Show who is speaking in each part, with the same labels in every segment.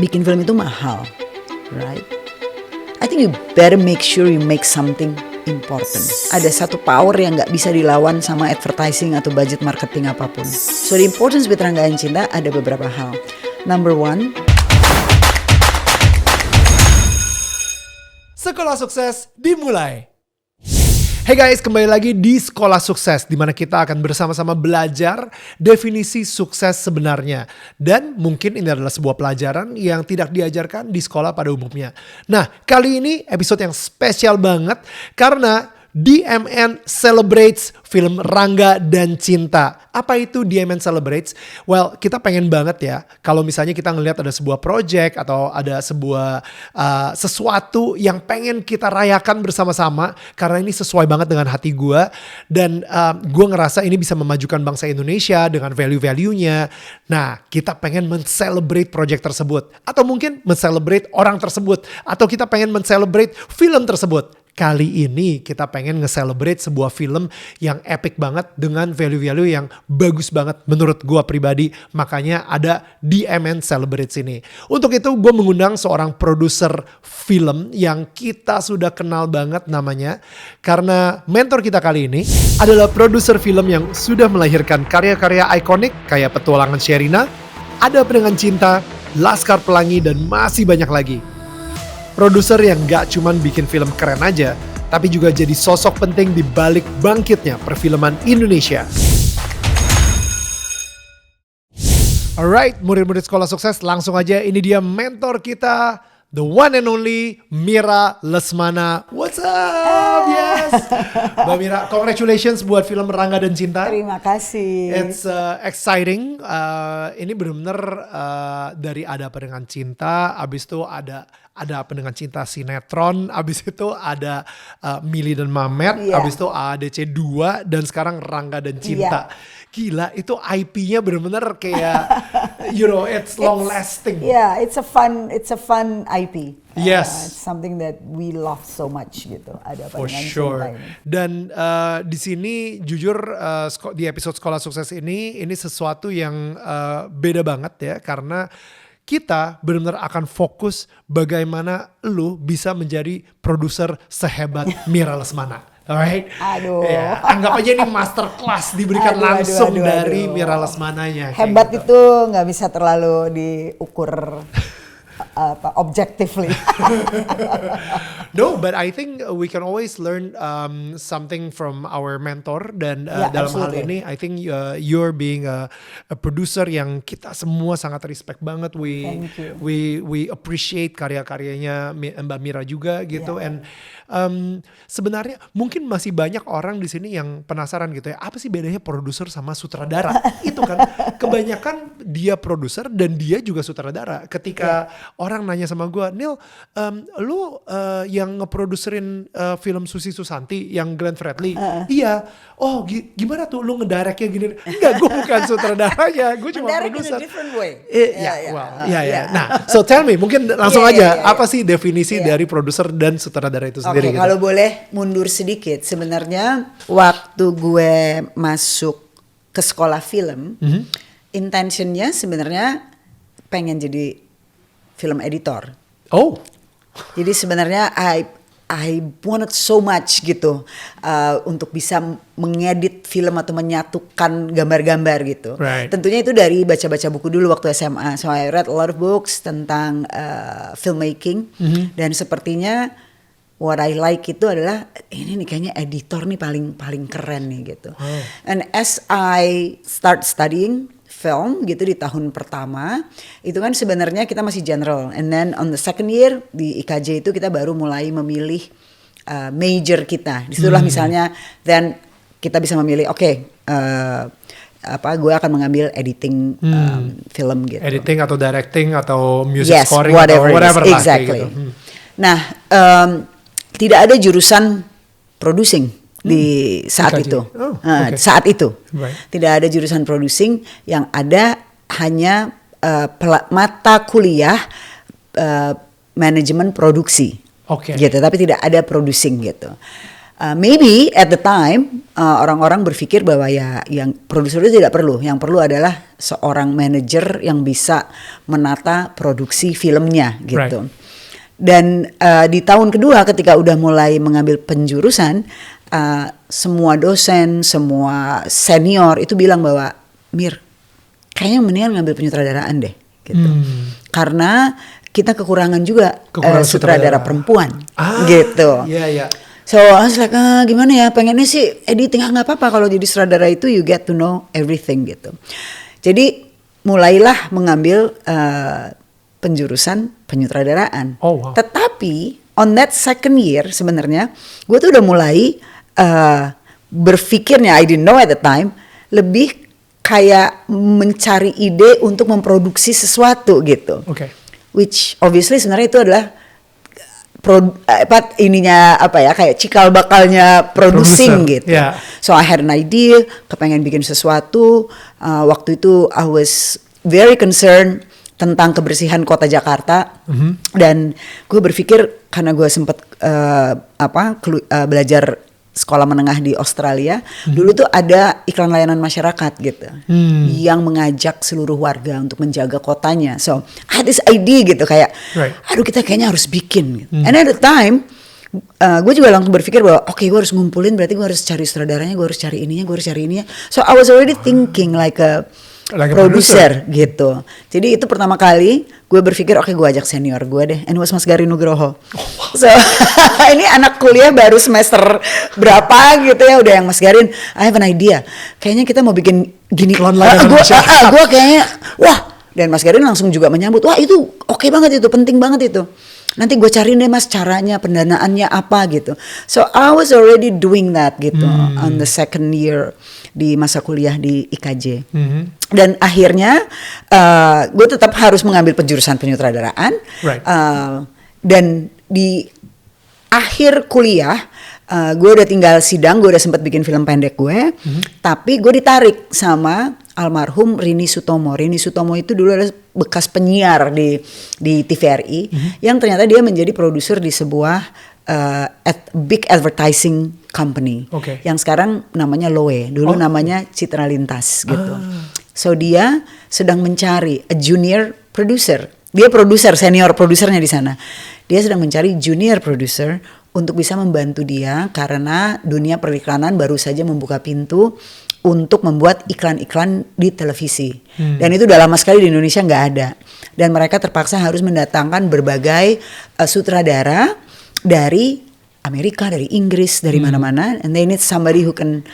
Speaker 1: bikin film itu mahal, right? I think you better make sure you make something important. Ada satu power yang nggak bisa dilawan sama advertising atau budget marketing apapun. So the importance with Ranggaan Cinta ada beberapa hal. Number one,
Speaker 2: Sekolah Sukses dimulai. Hey guys, kembali lagi di Sekolah Sukses, di mana kita akan bersama-sama belajar definisi sukses sebenarnya. Dan mungkin ini adalah sebuah pelajaran yang tidak diajarkan di sekolah pada umumnya. Nah, kali ini episode yang spesial banget karena DMN Celebrates film Rangga dan Cinta. Apa itu DMN Celebrates? Well, kita pengen banget ya kalau misalnya kita ngelihat ada sebuah project atau ada sebuah sesuatu yang pengen kita rayakan bersama-sama karena ini sesuai banget dengan hati gue dan gue ngerasa ini bisa memajukan bangsa Indonesia dengan value-value-nya. Nah, kita pengen men-celebrate project tersebut atau mungkin men-celebrate orang tersebut atau kita pengen men-celebrate film tersebut. Kali ini kita pengen nge-celebrate sebuah film yang epic banget dengan value-value yang bagus banget menurut gue pribadi. Makanya ada DMN Celebrates ini. Untuk itu gue mengundang seorang produser film yang kita sudah kenal banget namanya. Karena mentor kita kali ini adalah produser film yang sudah melahirkan karya-karya ikonik kayak Petualangan Sherina, Ada Dengan Cinta, Laskar Pelangi, dan masih banyak lagi. Produser yang gak cuman bikin film keren aja, tapi juga jadi sosok penting di balik bangkitnya perfilman Indonesia. Alright, murid-murid Sekolah Sukses, langsung aja ini dia mentor kita, the one and only Mira Lesmana. What's up? Yes. Mbak Mira, congratulations buat film Rangga dan Cinta.
Speaker 1: terima kasih.
Speaker 2: It's exciting. Ini benar-benar dari Ada Apa Dengan Cinta, abis itu ada Apa Dengan Cinta sinetron, abis itu ada Mili dan Mamet, abis itu ADC 2 dan sekarang Rangga dan Cinta. Gila, itu IP-nya benar-benar kayak it's long lasting.
Speaker 1: Yeah, it's a fun IP.
Speaker 2: Yes.
Speaker 1: It's something that we love so much gitu. Ada Apa
Speaker 2: For
Speaker 1: Dengan
Speaker 2: sure.
Speaker 1: Cinta ini.
Speaker 2: Dan di sini jujur di episode Sekolah Sukses ini sesuatu yang beda banget ya karena kita benar-benar akan fokus bagaimana lu bisa menjadi produser sehebat Mira Lesmana. Alright?
Speaker 1: Aduh.
Speaker 2: Ya, anggap aja ini masterclass diberikan langsung dari Mira Lesmananya.
Speaker 1: Hebat
Speaker 2: gitu.
Speaker 1: itu nggak bisa terlalu diukur objectively.
Speaker 2: No, but I think we can always learn something from our mentor dan dalam
Speaker 1: absolutely.
Speaker 2: hal ini I think you're being a producer yang kita semua sangat respect banget.
Speaker 1: Thank you.
Speaker 2: We appreciate karya-karyanya Mbak Mira juga gitu and sebenarnya mungkin masih banyak orang di sini yang penasaran gitu ya, apa sih bedanya produser sama sutradara? Itu kan kebanyakan dia produser dan dia juga sutradara. Ketika orang nanya sama gue, Neil, lu yang ngeproduserin film Susi Susanti yang Glenn Fredly, iya. Oh gimana tuh lu ngedirectnya gini? Enggak, gue bukan sutradaranya, gue cuma produser.
Speaker 1: In a different way.
Speaker 2: Nah, so tell me, mungkin langsung aja, apa sih definisi dari produser dan sutradara itu sendiri?
Speaker 1: Oke, kalau boleh mundur sedikit, sebenarnya waktu gue masuk ke sekolah film, intentionnya sebenarnya pengen jadi film editor.
Speaker 2: Oh.
Speaker 1: Jadi sebenarnya I wanted so much gitu untuk bisa mengedit film atau menyatukan gambar-gambar gitu.
Speaker 2: Right.
Speaker 1: Tentunya itu dari baca-baca buku dulu waktu SMA. So I read a lot of books tentang filmmaking dan sepertinya what I like itu adalah ini nih kayaknya editor nih paling keren nih gitu. And as I start studying film gitu di tahun pertama itu kan sebenarnya kita masih general, and then on the second year di IKJ itu kita baru mulai memilih major kita. Disitulah misalnya then kita bisa memilih gue akan mengambil editing film gitu.
Speaker 2: Editing atau directing atau music scoring
Speaker 1: whatever
Speaker 2: atau whatever lah
Speaker 1: exactly.
Speaker 2: kayak gitu.
Speaker 1: Nah tidak ada jurusan producing di saat
Speaker 2: IKJ.
Speaker 1: itu.
Speaker 2: Saat
Speaker 1: itu tidak ada jurusan producing, yang ada hanya mata kuliah manajemen produksi. Gitu, tapi tidak ada producing gitu. maybe at the time orang-orang berpikir bahwa ya yang produser itu tidak perlu, yang perlu adalah seorang manajer yang bisa menata produksi filmnya gitu.
Speaker 2: Right.
Speaker 1: Dan di tahun kedua ketika udah mulai mengambil penjurusan, semua dosen, semua senior itu bilang bahwa Mir, kayaknya mendingan ngambil penyutradaraan deh gitu. Karena kita kekurangan juga sutradara perempuan gitu.
Speaker 2: Yeah.
Speaker 1: So I was like, gimana ya, pengennya sih editing, nggak apa-apa kalau jadi sutradara itu you get to know everything gitu. Jadi mulailah mengambil penjurusan penyutradaraan.
Speaker 2: Oh, wow.
Speaker 1: Tetapi on that second year sebenarnya gue tuh udah mulai berpikirnya, I didn't know at the time, lebih kayak mencari ide untuk memproduksi sesuatu gitu.
Speaker 2: Okay.
Speaker 1: Which obviously sebenarnya itu adalah kayak cikal bakalnya producing gitu.
Speaker 2: Yeah.
Speaker 1: So I had an idea, kepengen bikin sesuatu. Waktu itu I was very concerned tentang kebersihan kota Jakarta. Dan gue berpikir karena gue sempat belajar sekolah menengah di Australia, dulu tuh ada iklan layanan masyarakat gitu, yang mengajak seluruh warga untuk menjaga kotanya. So I had this idea gitu kayak, aduh kita kayaknya harus bikin. Gitu. And at the time, gue juga langsung berpikir bahwa oke, gue harus ngumpulin, berarti gue harus cari sutradaranya, gue harus cari ininya. So I was already thinking like a producer gitu. Jadi itu pertama kali gue berpikir oke, gue ajak senior gue deh, and it was Mas Gari Nugroho. So ini anak kuliah baru semester berapa gitu ya, udah yang Mas Garin, I have an idea, kayaknya kita mau bikin gini. Gue kayaknya wah, dan Mas Garin langsung juga menyambut, wah itu oke banget, itu penting banget itu. Nanti gue cariin deh Mas caranya, pendanaannya apa gitu. So I was already doing that gitu on the second year di masa kuliah di IKJ. Dan akhirnya gue tetap harus mengambil penjurusan penyutradaraan.
Speaker 2: Right.
Speaker 1: Dan di akhir kuliah gue udah tinggal sidang, gue udah sempat bikin film pendek gue. Tapi gue ditarik sama almarhum Rini Sutomo. Rini Sutomo itu dulu adalah bekas penyiar di TVRI, yang ternyata dia menjadi produser di sebuah big advertising company, yang sekarang namanya Loe, dulu namanya Citra Lintas gitu. So dia sedang mencari a junior producer. Dia produser, senior produsernya di sana. Dia sedang mencari junior producer untuk bisa membantu dia karena dunia periklanan baru saja membuka pintu untuk membuat iklan-iklan di televisi. Dan itu udah lama sekali di Indonesia nggak ada. Dan mereka terpaksa harus mendatangkan berbagai sutradara dari Amerika, dari Inggris, dari mana-mana. And they need somebody who can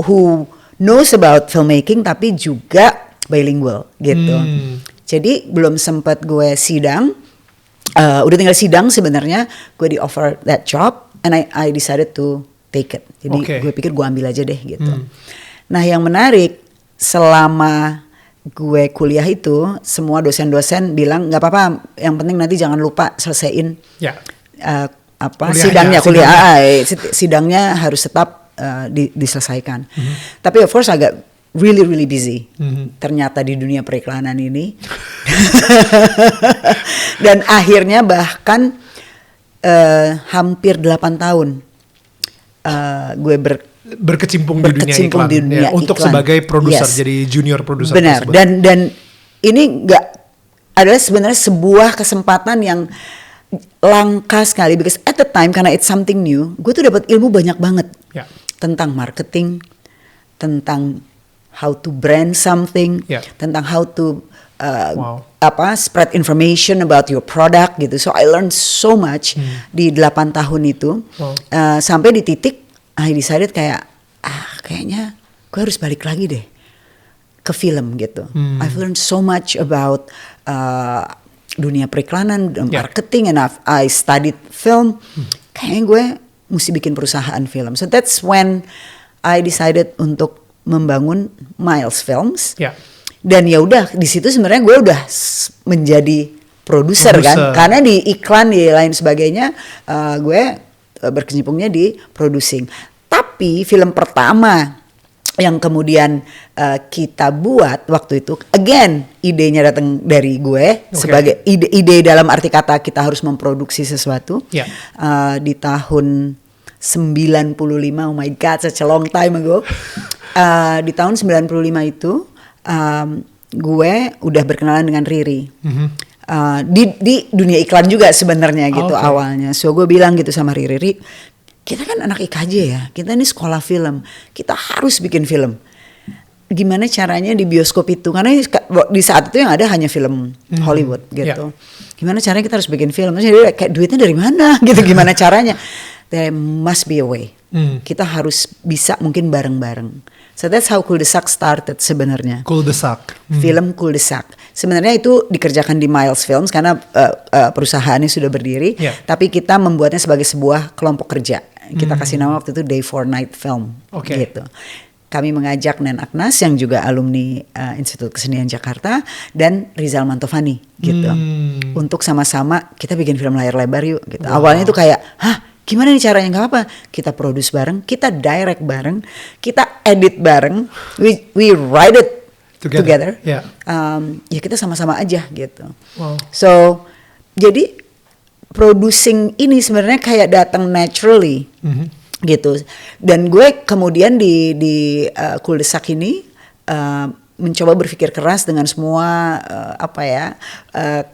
Speaker 1: who knows about filmmaking tapi juga bilingual gitu. Jadi belum sempat gue sidang, udah tinggal sidang sebenarnya, gue di offer that job and I decided to take it. Jadi gue pikir gue ambil aja deh gitu. Nah yang menarik, selama gue kuliah itu semua dosen-dosen bilang nggak apa-apa, yang penting nanti jangan lupa selesaiin sidangnya harus tetap diselesaikan. Tapi of course agak really busy ternyata di dunia periklanan ini. Dan akhirnya bahkan hampir 8 tahun gue
Speaker 2: berkecimpung di dunia iklan, untuk
Speaker 1: iklan.
Speaker 2: sebagai produser, jadi junior produser.
Speaker 1: Benar. Dan ini nggak adalah sebenarnya sebuah kesempatan yang langka sekali, because at the time karena it's something new, gue tuh dapat ilmu banyak banget tentang marketing, tentang how to brand something, tentang how to spread information about your product gitu. So I learned so much di 8 tahun itu. Sampai di titik I decided kayak kayaknya gue harus balik lagi deh ke film gitu. I've learned so much about dunia periklanan, marketing, and I studied film. Kayaknya gue mesti bikin perusahaan film. So that's when I decided untuk membangun Miles Films. Dan ya udah di situ sebenarnya gue udah menjadi produser kan, karena di iklan di lain sebagainya gue berkecimpungnya di producing. Tapi film pertama yang kemudian kita buat waktu itu, again idenya datang dari gue sebagai ide dalam arti kata kita harus memproduksi sesuatu. Di tahun 95, oh my god, such a long time ago. Di tahun 95 itu gue udah berkenalan dengan Riri. Di dunia iklan juga sebenarnya gitu awalnya. So gue bilang gitu sama Riri, kita kan anak IKJ ya, kita ini sekolah film, kita harus bikin film. Gimana caranya di bioskop itu, karena di saat itu yang ada hanya film Hollywood gitu. Gimana caranya kita harus bikin film? Terus dia kayak duitnya dari mana gitu, gimana caranya? There must be a way. Kita harus bisa mungkin bareng-bareng. So that's how Cul-de-sac started sebenarnya.
Speaker 2: Cul-de-sac.
Speaker 1: Film Cul-de-sac. Sebenarnya itu dikerjakan di Miles Films karena perusahaannya sudah berdiri, tapi kita membuatnya sebagai sebuah kelompok kerja. Kita kasih nama waktu itu Day for Night Film gitu. Kami mengajak Nen Agnas yang juga alumni Institut Kesenian Jakarta dan Rizal Mantovani gitu. Untuk sama-sama kita bikin film layar lebar yuk gitu. Awalnya itu kayak, gimana nih caranya? Gak apa, kita produce bareng, kita direct bareng, kita edit bareng, we write it together. Ya kita sama-sama aja gitu. So jadi producing ini sebenarnya kayak datang naturally. Gitu. Dan gue kemudian di Cul-de-sac ini mencoba berpikir keras dengan semua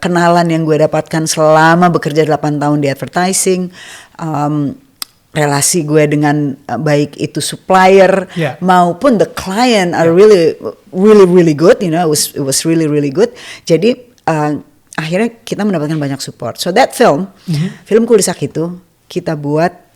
Speaker 1: kenalan yang gue dapatkan selama bekerja 8 tahun di advertising, relasi gue dengan baik itu supplier maupun the client are really good, you know, it was really good. Jadi akhirnya kita mendapatkan banyak support. So that film Cul-de-sac itu kita buat,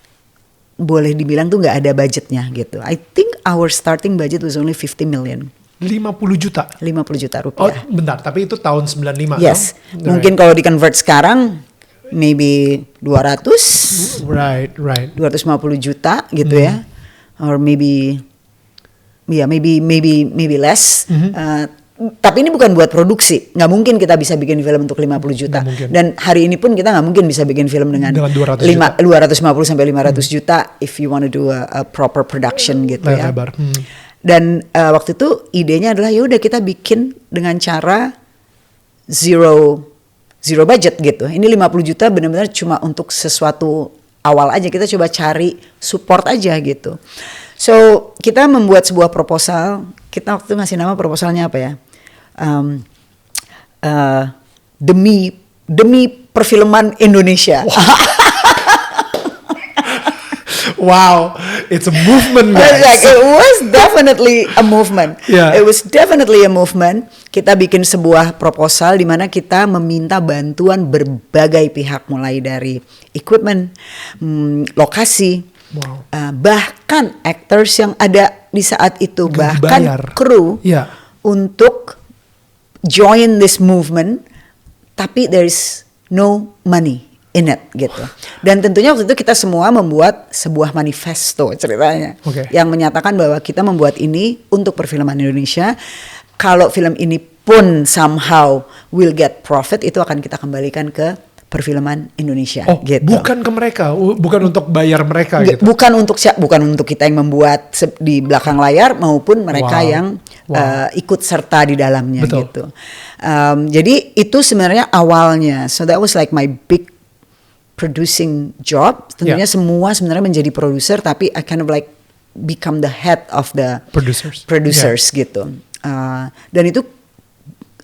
Speaker 1: boleh dibilang tuh nggak ada budgetnya gitu. I think our starting budget was only 50 million.
Speaker 2: 50 juta?
Speaker 1: 50 juta rupiah.
Speaker 2: Oh bentar, tapi itu tahun 95
Speaker 1: yes. No? Mungkin kalau di convert sekarang maybe 200. Right. 250 juta gitu ya. Or maybe less. Tapi ini bukan buat produksi, nggak mungkin kita bisa bikin film untuk 50 juta. Dan hari ini pun kita nggak mungkin bisa bikin film dengan 250 sampai 500 juta if you want to do a proper production gitu ya. Dan waktu itu idenya adalah yaudah kita bikin dengan cara zero budget gitu. Ini 50 juta benar-benar cuma untuk sesuatu awal aja, kita coba cari support aja gitu. So kita membuat sebuah proposal. Kita waktu itu ngasih nama proposalnya apa ya? Demi perfilman Indonesia.
Speaker 2: Wow, it's a movement, guys.
Speaker 1: It was definitely a movement. It was definitely a movement. Kita bikin sebuah proposal di mana kita meminta bantuan berbagai pihak, mulai dari equipment, lokasi, bahkan actors yang ada di saat itu, bahkan kru untuk join this movement, tapi there is no money in it gitu. Dan tentunya waktu itu kita semua membuat sebuah manifesto ceritanya yang menyatakan bahwa kita membuat ini untuk perfilman Indonesia. Kalau film ini pun somehow will get profit, itu akan kita kembalikan ke perfilman Indonesia gitu.
Speaker 2: Bukan ke mereka, bukan untuk bayar mereka gitu.
Speaker 1: Bukan untuk kita yang membuat di belakang layar maupun mereka yang ikut serta di dalamnya gitu. Jadi itu sebenarnya awalnya. So that was like my big producing job. Tentunya semua sebenarnya menjadi produser, tapi I kind of like become the head of the producers gitu. Dan itu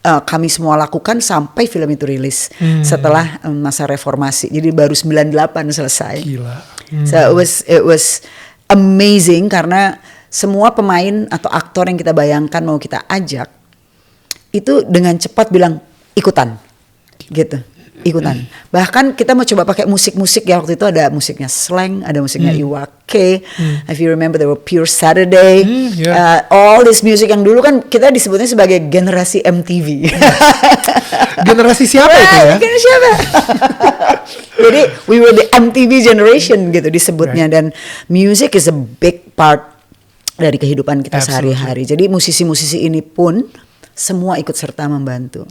Speaker 1: kami semua lakukan sampai film itu rilis setelah masa reformasi. Jadi baru 98 selesai.
Speaker 2: Gila.
Speaker 1: So it was amazing karena semua pemain atau aktor yang kita bayangkan mau kita ajak itu dengan cepat bilang ikutan. Gitu. Ikutan. Bahkan kita mau coba pakai musik-musik ya, waktu itu ada musiknya Slang, ada musiknya Iwa K. If you remember there were Pure Saturday, all this music yang dulu kan kita disebutnya sebagai generasi MTV.
Speaker 2: Generasi siapa itu ya?
Speaker 1: Generasi siapa? Jadi we were the MTV generation gitu disebutnya, dan music is a big part dari kehidupan kita sehari-hari. Jadi musisi-musisi ini pun semua ikut serta membantu.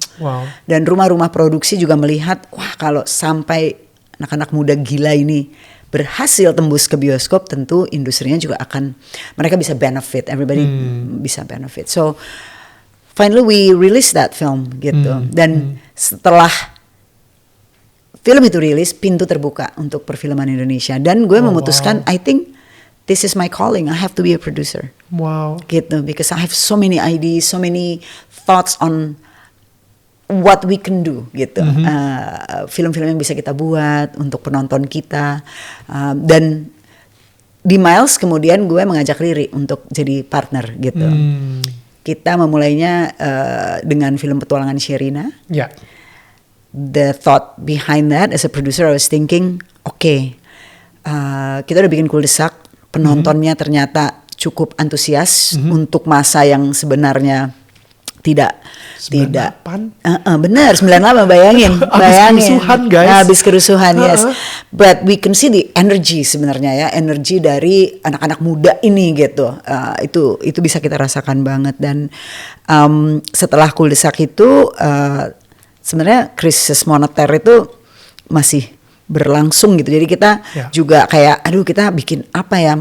Speaker 1: Dan rumah-rumah produksi juga melihat, wah kalau sampai anak-anak muda gila ini berhasil tembus ke bioskop, tentu industrinya juga akan, mereka bisa benefit, everybody bisa benefit. So finally we release that film gitu. Dan setelah film itu rilis, pintu terbuka untuk perfilman Indonesia. Dan gue memutuskan, I think this is my calling. I have to be a producer.
Speaker 2: Wow.
Speaker 1: Gitu, because I have so many ideas, so many thoughts on what we can do gitu. Film-film yang bisa kita buat untuk penonton kita. Dan di Miles kemudian gue mengajak Riri untuk jadi partner gitu. Kita memulainya dengan film petualangan Sherina.
Speaker 2: Ya.
Speaker 1: The thought behind that as a producer, I was thinking, kita udah bikin Kuldesak, penontonnya ternyata cukup antusias untuk masa yang sebenarnya tidak
Speaker 2: 98?
Speaker 1: Benar 98 bayangin.
Speaker 2: Kerusuhan, guys.
Speaker 1: Habis kerusuhan, yes. But we can see the energy sebenarnya ya, energi dari anak-anak muda ini gitu. Itu bisa kita rasakan banget. Dan setelah Kuldesak itu sebenarnya krisis moneter itu masih berlangsung gitu. Jadi kita juga kayak kita bikin apa ya?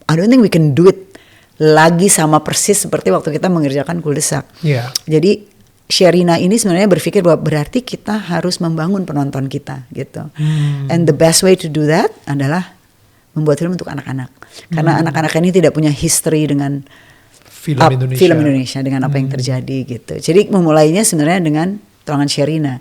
Speaker 1: I don't think we can do it lagi sama persis seperti waktu kita mengerjakan Kuldesak.
Speaker 2: Yeah.
Speaker 1: Jadi Sherina ini sebenarnya berpikir bahwa berarti kita harus membangun penonton kita gitu. And the best way to do that adalah membuat film untuk anak-anak. Karena anak-anak ini tidak punya history dengan film Indonesia dengan apa yang terjadi gitu. Jadi memulainya sebenarnya dengan Petualangan Sherina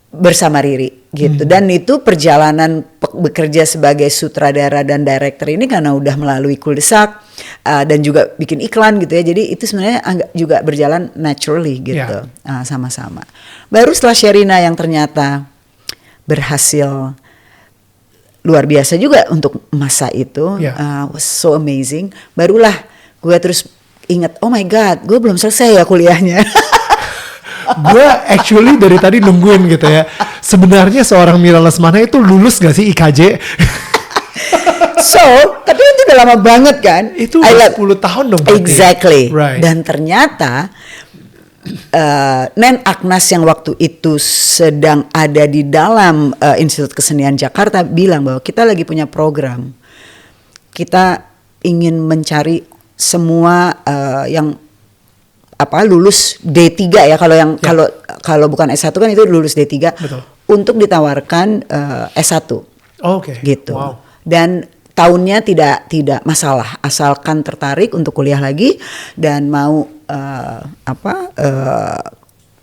Speaker 1: bersama Riri gitu. Dan itu perjalanan bekerja sebagai sutradara dan director ini karena udah melalui Kuldesak dan juga bikin iklan gitu ya. Jadi itu sebenarnya juga berjalan naturally gitu. Sama-sama. Baru setelah Sherina yang ternyata berhasil luar biasa juga untuk masa itu, was so amazing. Barulah gue terus ingat, oh my God, gue belum selesai ya kuliahnya.
Speaker 2: Gue actually dari tadi nungguin gitu ya. Sebenarnya seorang Mira Lesmana itu lulus gak sih IKJ?
Speaker 1: Tapi itu udah lama banget kan?
Speaker 2: Itu 10 tahun dong berarti.
Speaker 1: Exactly.
Speaker 2: Right.
Speaker 1: Dan ternyata Nen Agnas yang waktu itu sedang ada di dalam Institut Kesenian Jakarta bilang bahwa kita lagi punya program. Kita ingin mencari semua yang lulus D3 ya, kalau bukan S1 kan itu lulus D3.
Speaker 2: Betul.
Speaker 1: Untuk ditawarkan S1. Gitu. Wow. Dan tahunnya tidak masalah asalkan tertarik untuk kuliah lagi dan mau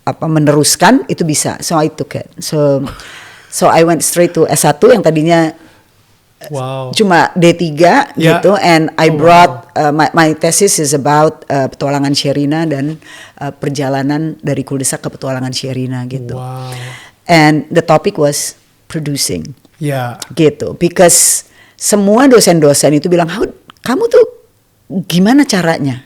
Speaker 1: meneruskan itu bisa. So I took it. So I went straight to S1 yang tadinya cuma D3 gitu, and I brought my thesis is about petualangan Sherina dan perjalanan dari Kuldesak ke petualangan Sherina gitu. And the topic was producing. Gitu. Because semua dosen-dosen itu bilang, kamu tuh gimana caranya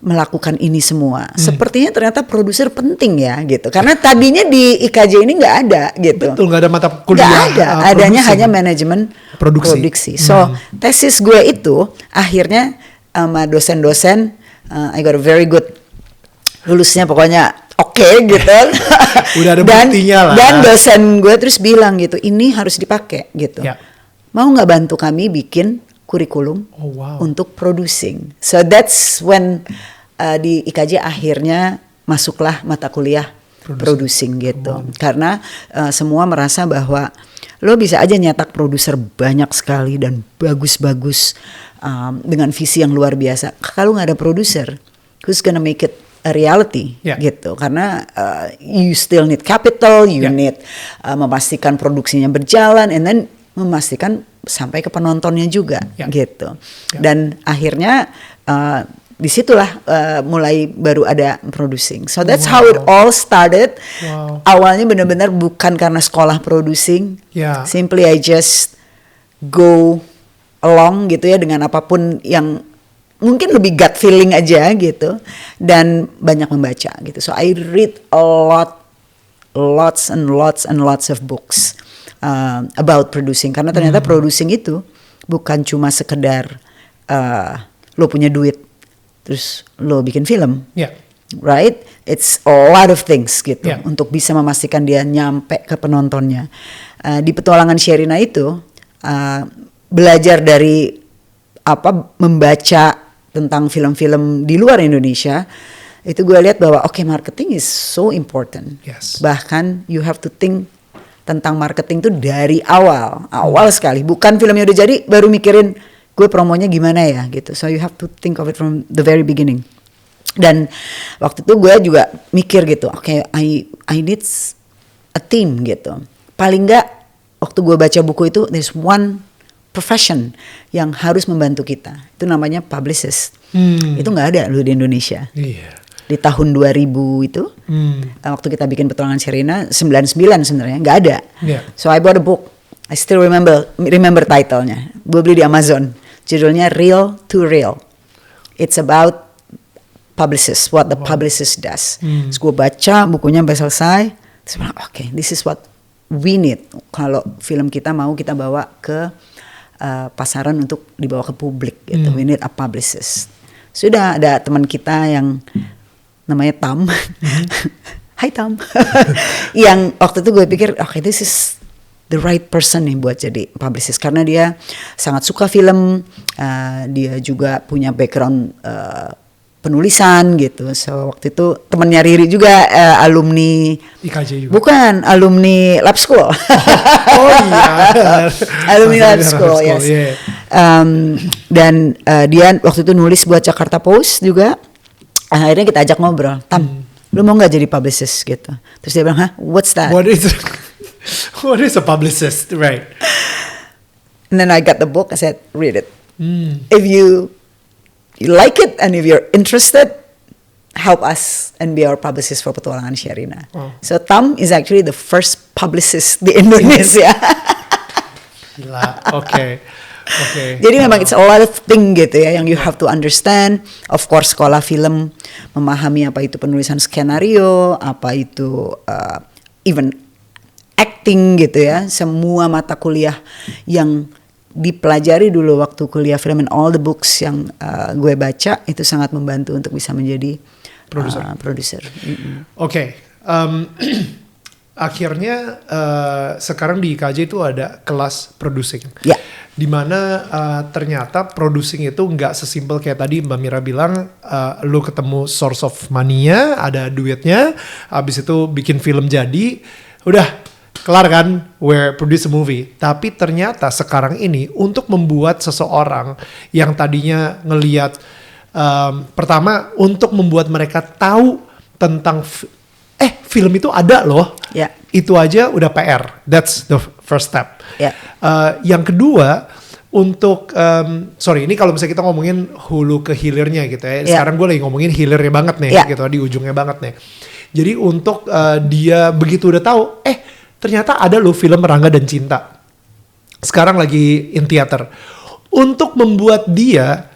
Speaker 1: melakukan ini semua? Sepertinya ternyata produser penting ya gitu. Karena tadinya di IKJ ini nggak ada gitu.
Speaker 2: Betul, nggak ada mata kuliah.
Speaker 1: Nggak ada, adanya hanya manajemen produksi. So tesis gue itu akhirnya sama dosen-dosen, I got a very good, lulusnya pokoknya oke gitu.
Speaker 2: Udah ada buktinya lah.
Speaker 1: Dan dosen gue terus bilang gitu, ini harus dipakai gitu. Mau nggak bantu kami bikin kurikulum untuk producing. So that's when di IKJ akhirnya masuklah mata kuliah producing gitu. Karena semua merasa bahwa lo bisa aja nyetak produser banyak sekali dan bagus-bagus dengan visi yang luar biasa. Kalau nggak ada produser, who's gonna make it a reality gitu? Karena you still need capital, you need memastikan produksinya berjalan, and then memastikan sampai ke penontonnya juga gitu. Dan akhirnya disitulah mulai baru ada producing. So that's how it all started. Awalnya benar-benar bukan karena sekolah producing. Simply I just go along gitu ya dengan apapun yang mungkin lebih gut feeling aja gitu, dan banyak membaca gitu. So I read lots and lots of books about producing, karena ternyata producing itu bukan cuma sekedar lo punya duit terus lo bikin film, right? It's a lot of things gitu untuk bisa memastikan dia nyampe ke penontonnya. Di Petualangan Sherina itu belajar dari membaca tentang film-film di luar Indonesia, itu gue lihat bahwa marketing is so important. Bahkan you have to think tentang marketing tuh dari awal sekali. Bukan filmnya udah jadi baru mikirin gue promonya gimana ya gitu. So you have to think of it from the very beginning. Dan waktu itu gue juga mikir gitu, oke, I need a team gitu. Paling nggak waktu gue baca buku itu, there's one profession yang harus membantu kita. Itu namanya publicist. Itu nggak ada loh di Indonesia. Di tahun 2000 itu, waktu kita bikin Petualangan Sherina, 99 sebenarnya, nggak ada. So I bought a book. I still remember title-nya. Gue beli di Amazon. Judulnya Real to Real. It's about publicist, what the publicist does. Terus gue baca bukunya sampai selesai. Terus bilang, oke, this is what we need. Kalau film kita mau kita bawa ke pasaran untuk dibawa ke publik gitu. We need a publicist. Sudah ada teman kita yang namanya Tam. Hai Tam. Yang waktu itu gue pikir, oke, this is the right person nih buat jadi publicist. Karena dia sangat suka film. Dia juga punya background penulisan gitu. So waktu itu temennya Riri juga alumni
Speaker 2: IKJ juga.
Speaker 1: Bukan, alumni Lab School.
Speaker 2: Oh iya.
Speaker 1: Alumni Lab School, yes.
Speaker 2: Yeah.
Speaker 1: Dan dia waktu itu nulis buat Jakarta Post juga. Akhirnya kita ajak ngobrol, Tam, lu mau nggak jadi publicist gitu? Terus dia bilang, what's that?
Speaker 2: What is a publicist, right?
Speaker 1: And then I got the book. I said, read it. If you like it and if you're interested, help us and be our publicist for Petualangan Sherina. So Tam is actually the first publicist di Indonesia.
Speaker 2: Gila, oke.
Speaker 1: Jadi memang it's a lot of thing gitu ya yang you have to understand. Of course sekolah film memahami apa itu penulisan skenario, apa itu even acting gitu ya. Semua mata kuliah yang dipelajari dulu waktu kuliah film and all the books yang gue baca itu sangat membantu untuk bisa menjadi produser.
Speaker 2: Oke. Akhirnya sekarang di IKJ itu ada kelas producing.
Speaker 1: Ya.
Speaker 2: Dimana ternyata producing itu nggak sesimpel kayak tadi Mbak Mira bilang, lu ketemu source of money-nya, ada duitnya, habis itu bikin film jadi, udah kelar kan, we're produce a movie. Tapi ternyata sekarang ini untuk membuat seseorang yang tadinya ngelihat, pertama untuk membuat mereka tahu tentang film itu ada loh.
Speaker 1: Yeah.
Speaker 2: Itu aja udah PR. That's the first step.
Speaker 1: Yeah.
Speaker 2: Yang kedua untuk ini kalau misalnya kita ngomongin hulu ke hilirnya gitu ya. Sekarang gue lagi ngomongin hilirnya banget nih gitu, di ujungnya banget nih. Jadi untuk dia begitu udah tahu, ternyata ada loh film Rangga dan Cinta. Sekarang lagi in theater. Untuk membuat dia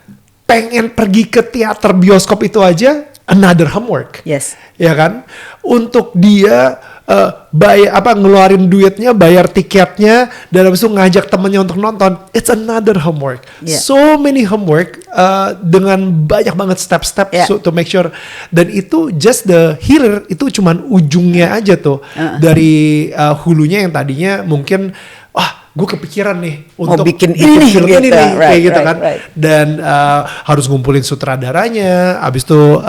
Speaker 2: pengen pergi ke teater bioskop itu aja another homework.
Speaker 1: Yes.
Speaker 2: Ya kan? Untuk dia ngeluarin duitnya, bayar tiketnya, dan habis itu ngajak temennya untuk nonton, it's another homework.
Speaker 1: Yeah.
Speaker 2: So many homework dengan banyak banget step-step to make sure. Dan itu just the hilir, itu cuman ujungnya aja tuh dari hulunya yang tadinya mungkin gue kepikiran nih untuk
Speaker 1: bikin
Speaker 2: film
Speaker 1: gitu,
Speaker 2: ini nih, kayak gitu kan.
Speaker 1: Right.
Speaker 2: Dan harus ngumpulin sutradaranya, abis itu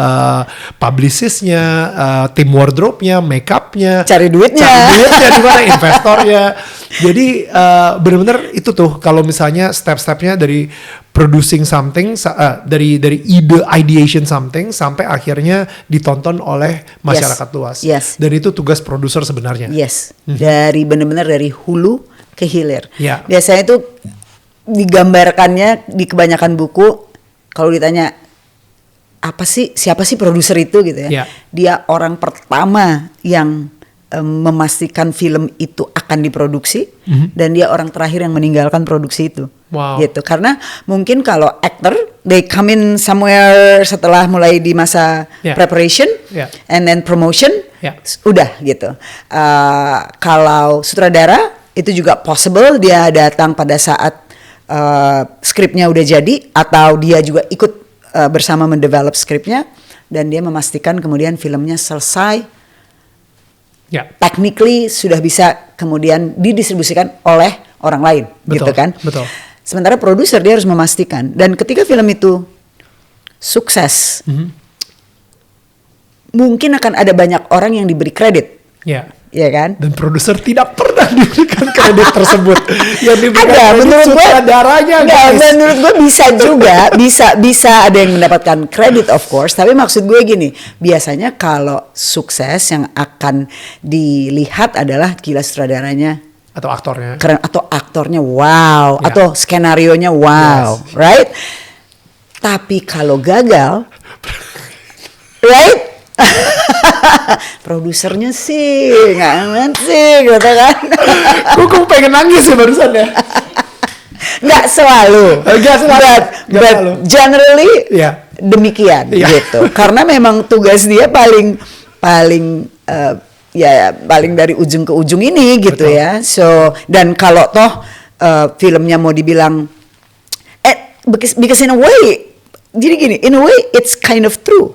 Speaker 2: publicistnya, tim wardrobe-nya, make-up-nya,
Speaker 1: cari duitnya
Speaker 2: di mana, investornya. Jadi benar-benar itu tuh kalau misalnya step-stepnya dari producing something, dari ide ideation something sampai akhirnya ditonton oleh masyarakat luas.
Speaker 1: Yes.
Speaker 2: Dan itu tugas produser sebenarnya.
Speaker 1: Yes. Dari benar-benar dari hulu ke hilir.
Speaker 2: Yeah.
Speaker 1: Biasanya itu digambarkannya di kebanyakan buku kalau ditanya siapa sih produser itu gitu ya.
Speaker 2: Yeah.
Speaker 1: Dia orang pertama yang memastikan film itu akan diproduksi dan dia orang terakhir yang meninggalkan produksi itu.
Speaker 2: Wow.
Speaker 1: Gitu. Karena mungkin kalau actor they come in somewhere setelah mulai di masa preparation and then promotion udah gitu. Kalau sutradara itu juga possible dia datang pada saat skripnya udah jadi atau dia juga ikut bersama mendevelop skripnya dan dia memastikan kemudian filmnya selesai, technically sudah bisa kemudian didistribusikan oleh orang lain.
Speaker 2: Betul,
Speaker 1: gitu kan.
Speaker 2: Betul.
Speaker 1: Sementara produser dia harus memastikan dan ketika film itu sukses mungkin akan ada banyak orang yang diberi kredit. ya kan?
Speaker 2: Dan produser tidak pernah diberikan kredit tersebut. Yang diberikan
Speaker 1: Ada,
Speaker 2: kredit
Speaker 1: menurut gue
Speaker 2: sutradaranya, guys.
Speaker 1: menurut gue bisa juga, bisa ada yang mendapatkan kredit of course, tapi maksud gue gini, biasanya kalau sukses yang akan dilihat adalah gila sutradaranya
Speaker 2: Atau aktornya.
Speaker 1: keren, atau aktornya wow,
Speaker 2: Ya.
Speaker 1: atau skenarionya wow,
Speaker 2: Yes.
Speaker 1: right? Tapi kalau gagal, right? Produsernya sih nggak aman sih gitu kan.
Speaker 2: Gue pengen nangis ya barusan ya.
Speaker 1: Nggak selalu,
Speaker 2: Nggak selalu. Nggak
Speaker 1: but
Speaker 2: selalu.
Speaker 1: generally
Speaker 2: Iya.
Speaker 1: demikian
Speaker 2: Iya.
Speaker 1: gitu. Karena memang tugas dia paling ya paling dari ujung ke ujung ini gitu.
Speaker 2: Betul.
Speaker 1: Ya. So dan kalau toh filmnya mau dibilang because in a way, jadi gini, in a way it's kind of true.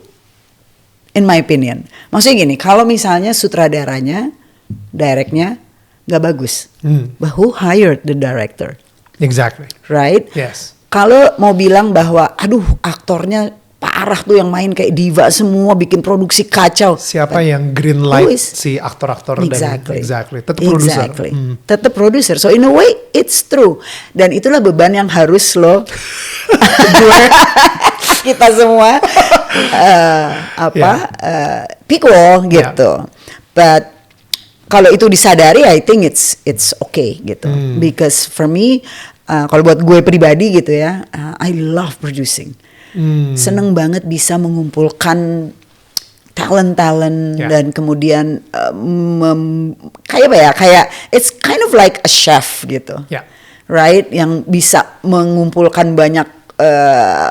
Speaker 1: In my opinion. Maksudnya gini, kalau misalnya sutradaranya, directnya nggak bagus, but who hired the director,
Speaker 2: Exactly.
Speaker 1: right?
Speaker 2: Yes.
Speaker 1: Kalau mau bilang bahwa, aduh aktornya parah tuh yang main kayak diva semua, bikin produksi kacau.
Speaker 2: Siapa yang green light
Speaker 1: Who is-
Speaker 2: si aktor-aktor
Speaker 1: Exactly.
Speaker 2: Tetap produser.
Speaker 1: Exactly. Tetap produser. So in a way it's true. Dan itulah beban yang harus lo kita semua pikul gitu. But kalau itu disadari, I think it's okay gitu. Because for me, kalau buat gue pribadi gitu ya, I love producing. Seneng banget bisa mengumpulkan talent
Speaker 2: Yeah.
Speaker 1: dan kemudian kayak apa ya, kayak it's kind of like a chef gitu,
Speaker 2: Yeah.
Speaker 1: right? Yang bisa mengumpulkan banyak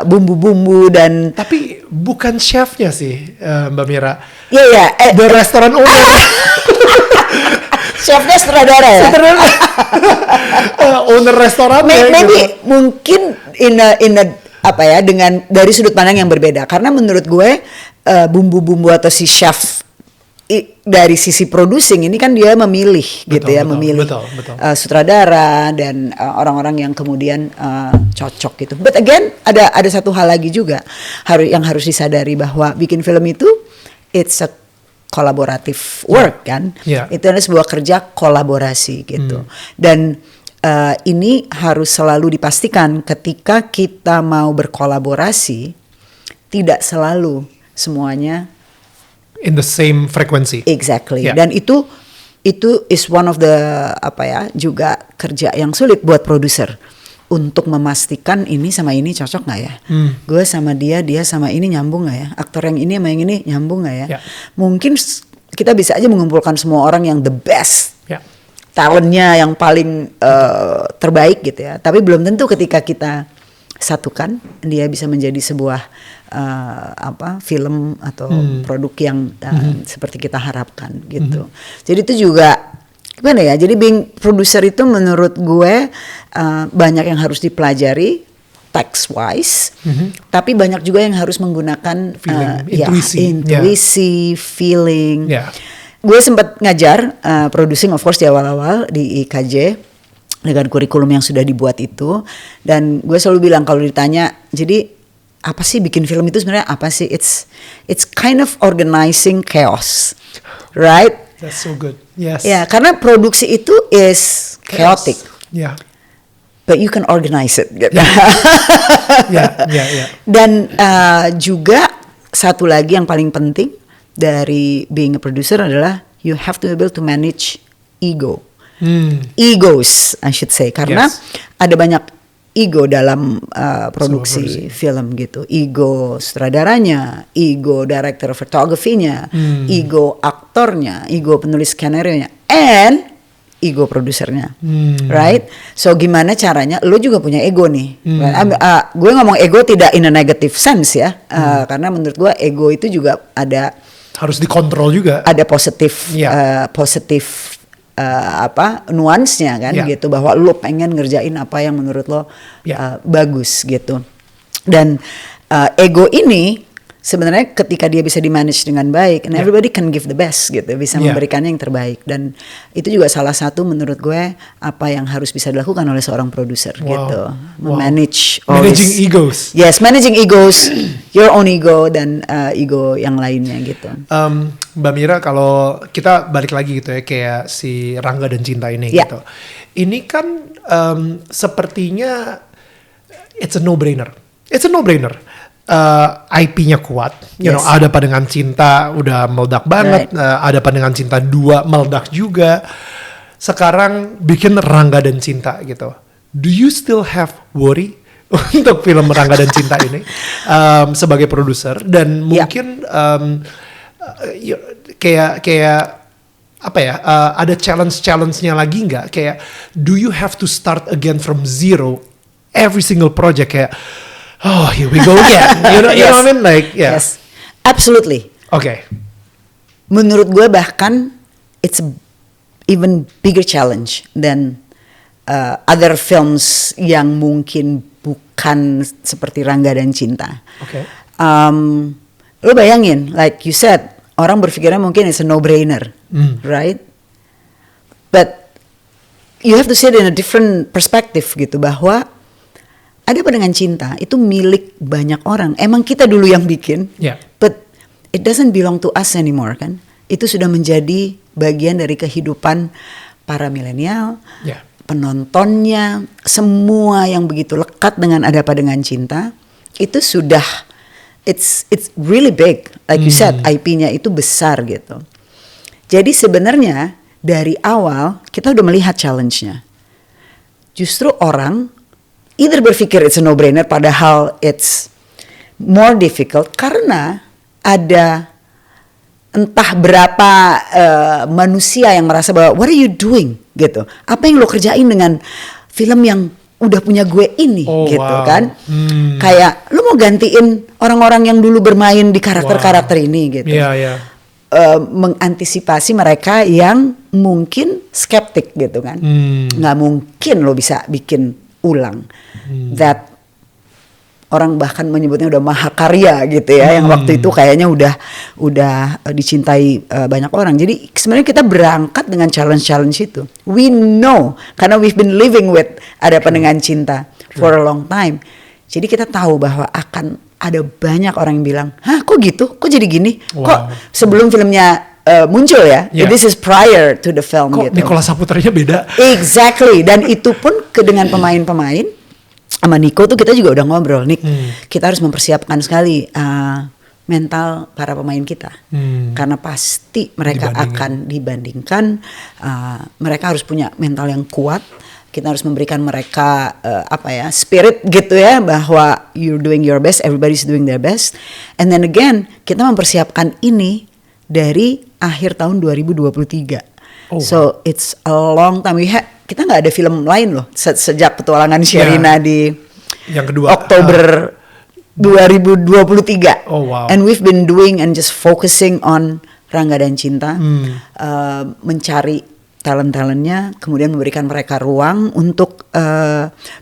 Speaker 1: bumbu-bumbu dan
Speaker 2: Tapi bukan chefnya sih, Mbak Mira.
Speaker 1: ya
Speaker 2: The restaurant owner.
Speaker 1: chefnya sutradara ya.
Speaker 2: Owner restoran.
Speaker 1: Maybe mungkin in a apa ya, dengan dari sudut pandang yang berbeda, karena menurut gue bumbu-bumbu atau si chef dari sisi producing ini kan dia memilih gitu ya, memilih
Speaker 2: betul.
Speaker 1: sutradara dan orang-orang yang kemudian cocok gitu. But again ada satu hal lagi juga yang harus disadari, bahwa bikin film itu it's a collaborative work kan.
Speaker 2: Yeah.
Speaker 1: Itu adalah sebuah kerja kolaborasi gitu. Dan ini harus selalu dipastikan ketika kita mau berkolaborasi, tidak selalu semuanya
Speaker 2: In the same frequency.
Speaker 1: exactly.
Speaker 2: Yeah.
Speaker 1: Dan itu is one of the juga kerja yang sulit buat produser untuk memastikan ini sama ini cocok nggak ya? Gue sama dia sama ini nyambung nggak ya? Aktor yang ini sama yang ini nyambung nggak ya?
Speaker 2: Yeah.
Speaker 1: Mungkin kita bisa aja mengumpulkan semua orang yang the best,
Speaker 2: Ya.
Speaker 1: talentnya yang paling terbaik gitu ya. Tapi belum tentu ketika kita satukan dia bisa menjadi sebuah film atau produk yang seperti kita harapkan gitu. Jadi itu juga gimana ya? Jadi being producer itu menurut gue banyak yang harus dipelajari text wise, tapi banyak juga yang harus menggunakan
Speaker 2: Feeling,
Speaker 1: intuisi, feeling.
Speaker 2: Yeah.
Speaker 1: Gue sempat ngajar producing of course di awal-awal di IKJ dengan kurikulum yang sudah dibuat itu, dan gue selalu bilang kalau ditanya, jadi apa sih bikin film itu sebenarnya apa sih? It's kind of organizing chaos, right?
Speaker 2: That's so good. Yes.
Speaker 1: Ya, karena produksi itu is chaotic,
Speaker 2: Yeah.
Speaker 1: but you can organize it. Gitu.
Speaker 2: Yeah.
Speaker 1: Dan juga satu lagi yang paling penting dari being a producer adalah you have to be able to manage ego. Egos, I should say, karena
Speaker 2: Yes.
Speaker 1: ada banyak ego dalam produksi film gitu. Ego sutradaranya, ego director fotografinya, ego aktornya, ego penulis skenario-nya, and ego produsernya, right? So gimana caranya? Lo juga punya ego nih. Gue ngomong ego tidak in a negative sense ya, karena menurut gue ego itu juga
Speaker 2: Harus dikontrol juga.
Speaker 1: ada positif nuansnya kan gitu, bahwa lo pengen ngerjain apa yang menurut lo bagus gitu. Dan ego ini sebenarnya ketika dia bisa di-manage dengan baik, and everybody can give the best gitu, bisa memberikannya yang terbaik. Dan itu juga salah satu menurut gue apa yang harus bisa dilakukan oleh seorang produser gitu. Managing
Speaker 2: egos.
Speaker 1: Yes, managing egos, your own ego dan ego yang lainnya gitu.
Speaker 2: Mbak Mira, kalau kita balik lagi gitu ya, kayak si Rangga dan Cinta ini gitu. Ini kan sepertinya it's a no-brainer. It's a no-brainer. IP-nya kuat, you know, Ada Pandangan Cinta udah meledak banget, Ada Pandangan Cinta 2 meledak juga. Sekarang bikin Rangga dan Cinta gitu. Do you still have worry untuk film Rangga dan Cinta ini sebagai produser? Dan mungkin kayak apa ya? Ada challenge-nya lagi nggak? Kayak do you have to start again from zero every single project kayak? Oh, here we go again. You know what I mean? Like,
Speaker 1: Yes, absolutely.
Speaker 2: Okay.
Speaker 1: Menurut gue bahkan it's a even bigger challenge than other films yang mungkin bukan seperti Rangga dan Cinta.
Speaker 2: Okay.
Speaker 1: Lo bayangin, like you said, orang berpikirnya mungkin it's a no-brainer, right? But you have to see it in a different perspective gitu, bahwa Ada Pandangan Cinta itu milik banyak orang. Emang kita dulu yang bikin, but it doesn't belong to us anymore kan. Itu sudah menjadi bagian dari kehidupan para milenial, penontonnya, semua yang begitu lekat dengan Ada Pandangan Cinta. Itu sudah, it's really big. Like you said, IP-nya itu besar gitu. Jadi sebenarnya dari awal kita udah melihat challenge-nya. Justru orang either berpikir it's a no-brainer, padahal it's more difficult karena ada entah berapa manusia yang merasa bahwa what are you doing gitu, apa yang lo kerjain dengan film yang udah punya gue ini gitu kan. Kayak lo mau gantiin orang-orang yang dulu bermain di karakter-karakter ini gitu. Mengantisipasi mereka yang mungkin skeptik gitu kan. Nggak mungkin lo bisa bikin ulang that orang bahkan menyebutnya udah mahakarya gitu ya, yang waktu itu kayaknya udah dicintai banyak orang. Jadi sebenarnya kita berangkat dengan challenge itu. We know karena we've been living with Ada Pandangan Cinta for a long time. Jadi kita tahu bahwa akan ada banyak orang yang bilang, hah kok gitu, kok jadi gini, kok sebelum filmnya muncul ya. This is prior to the film
Speaker 2: kok
Speaker 1: gitu.
Speaker 2: Nicholas Saputranya beda.
Speaker 1: Exactly. Dan itu pun dengan pemain-pemain sama Nico tuh kita juga udah ngobrol, Nick. Kita harus mempersiapkan sekali mental para pemain kita. Karena pasti mereka akan dibandingkan. Mereka harus punya mental yang kuat. Kita harus memberikan mereka spirit gitu ya, bahwa you're doing your best, everybody's doing their best. And then again, kita mempersiapkan ini dari akhir tahun 2023. So it's a long time. Kita nggak ada film lain loh sejak Petualangan Sherina di
Speaker 2: yang kedua
Speaker 1: Oktober 2023. And we've been doing and just focusing on Rangga dan Cinta, mencari talent-talentnya, kemudian memberikan mereka ruang untuk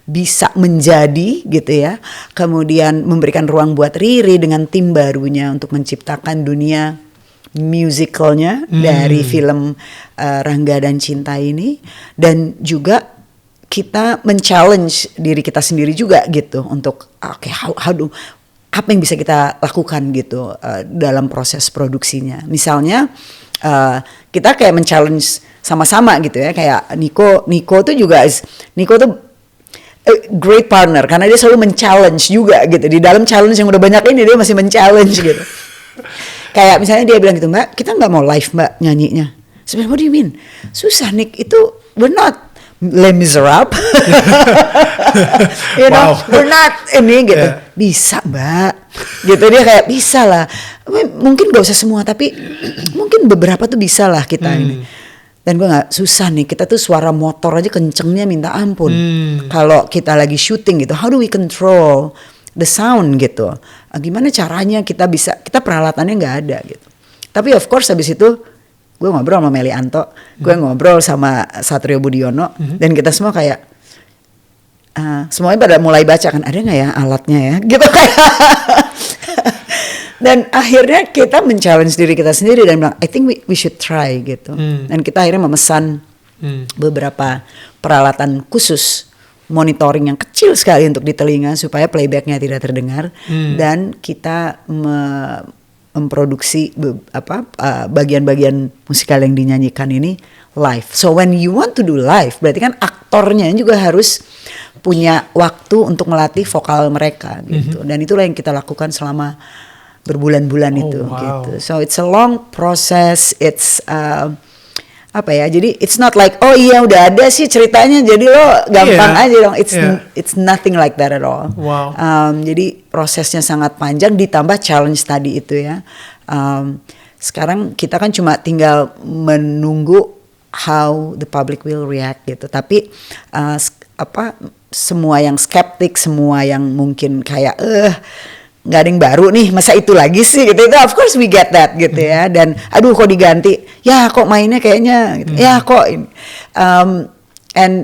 Speaker 1: bisa menjadi gitu ya. Kemudian memberikan ruang buat Riri dengan tim barunya untuk menciptakan dunia musicalnya dari film Rangga dan Cinta ini. Dan juga kita men-challenge diri kita sendiri juga gitu untuk apa yang bisa kita lakukan gitu dalam proses produksinya. Misalnya kita kayak men-challenge sama-sama gitu ya, kayak Nico tuh juga Nico tuh great partner karena dia selalu men-challenge juga gitu. Di dalam challenge yang udah banyak ini dia masih men-challenge gitu. Kayak misalnya dia bilang gitu, Mbak, kita nggak mau live Mbak nyanyinya. Sebenarnya what do you mean? Susah Nick, itu we're not Les Miserables. You know, we're not ini gitu. Bisa Mbak. Gitu dia kayak bisa lah. Mungkin gak usah semua tapi mungkin beberapa tuh bisa lah kita ini. Dan gue gak susah nih, kita tuh suara motor aja kencengnya minta ampun. Kalau kita lagi syuting gitu, how do we control the sound gitu, gimana caranya kita peralatannya nggak ada gitu. Tapi of course habis itu gue ngobrol sama Meli Anto, gue ngobrol sama Satrio Budiono, dan kita semua kayak semuanya pada mulai baca kan, ada nggak ya alatnya ya gitu kayak Dan akhirnya kita men-challenge diri kita sendiri dan bilang, I think we should try gitu. Dan kita akhirnya memesan beberapa peralatan khusus monitoring yang kecil sekali untuk di telinga supaya playbacknya tidak terdengar. Dan kita memproduksi bagian-bagian musikal yang dinyanyikan ini live. So when you want to do live, berarti kan aktornya juga harus punya waktu untuk melatih vokal mereka gitu. Dan itulah yang kita lakukan selama berbulan-bulan itu gitu. So it's a long process. It's jadi it's not like iya udah ada sih ceritanya jadi lo gampang aja dong. It's nothing like that at all.
Speaker 2: Wow.
Speaker 1: Jadi prosesnya sangat panjang ditambah challenge tadi itu ya. Sekarang kita kan cuma tinggal menunggu how the public will react gitu. Tapi semua yang skeptik, semua yang mungkin kayak nggak ada yang baru nih, masa itu lagi sih gitu, itu of course we get that gitu ya. Dan aduh kok diganti, ya kok mainnya kayaknya gitu. Ya kok and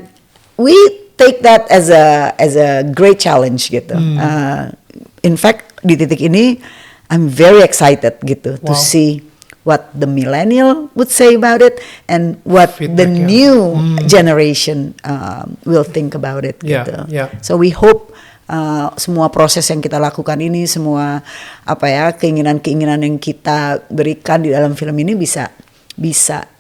Speaker 1: we take that as a great challenge gitu. In fact di titik ini I'm very excited gitu to see what the millennial would say about it and what the new generation will think about it gitu. So we hope semua proses yang kita lakukan ini, semua keinginan-keinginan yang kita berikan di dalam film ini bisa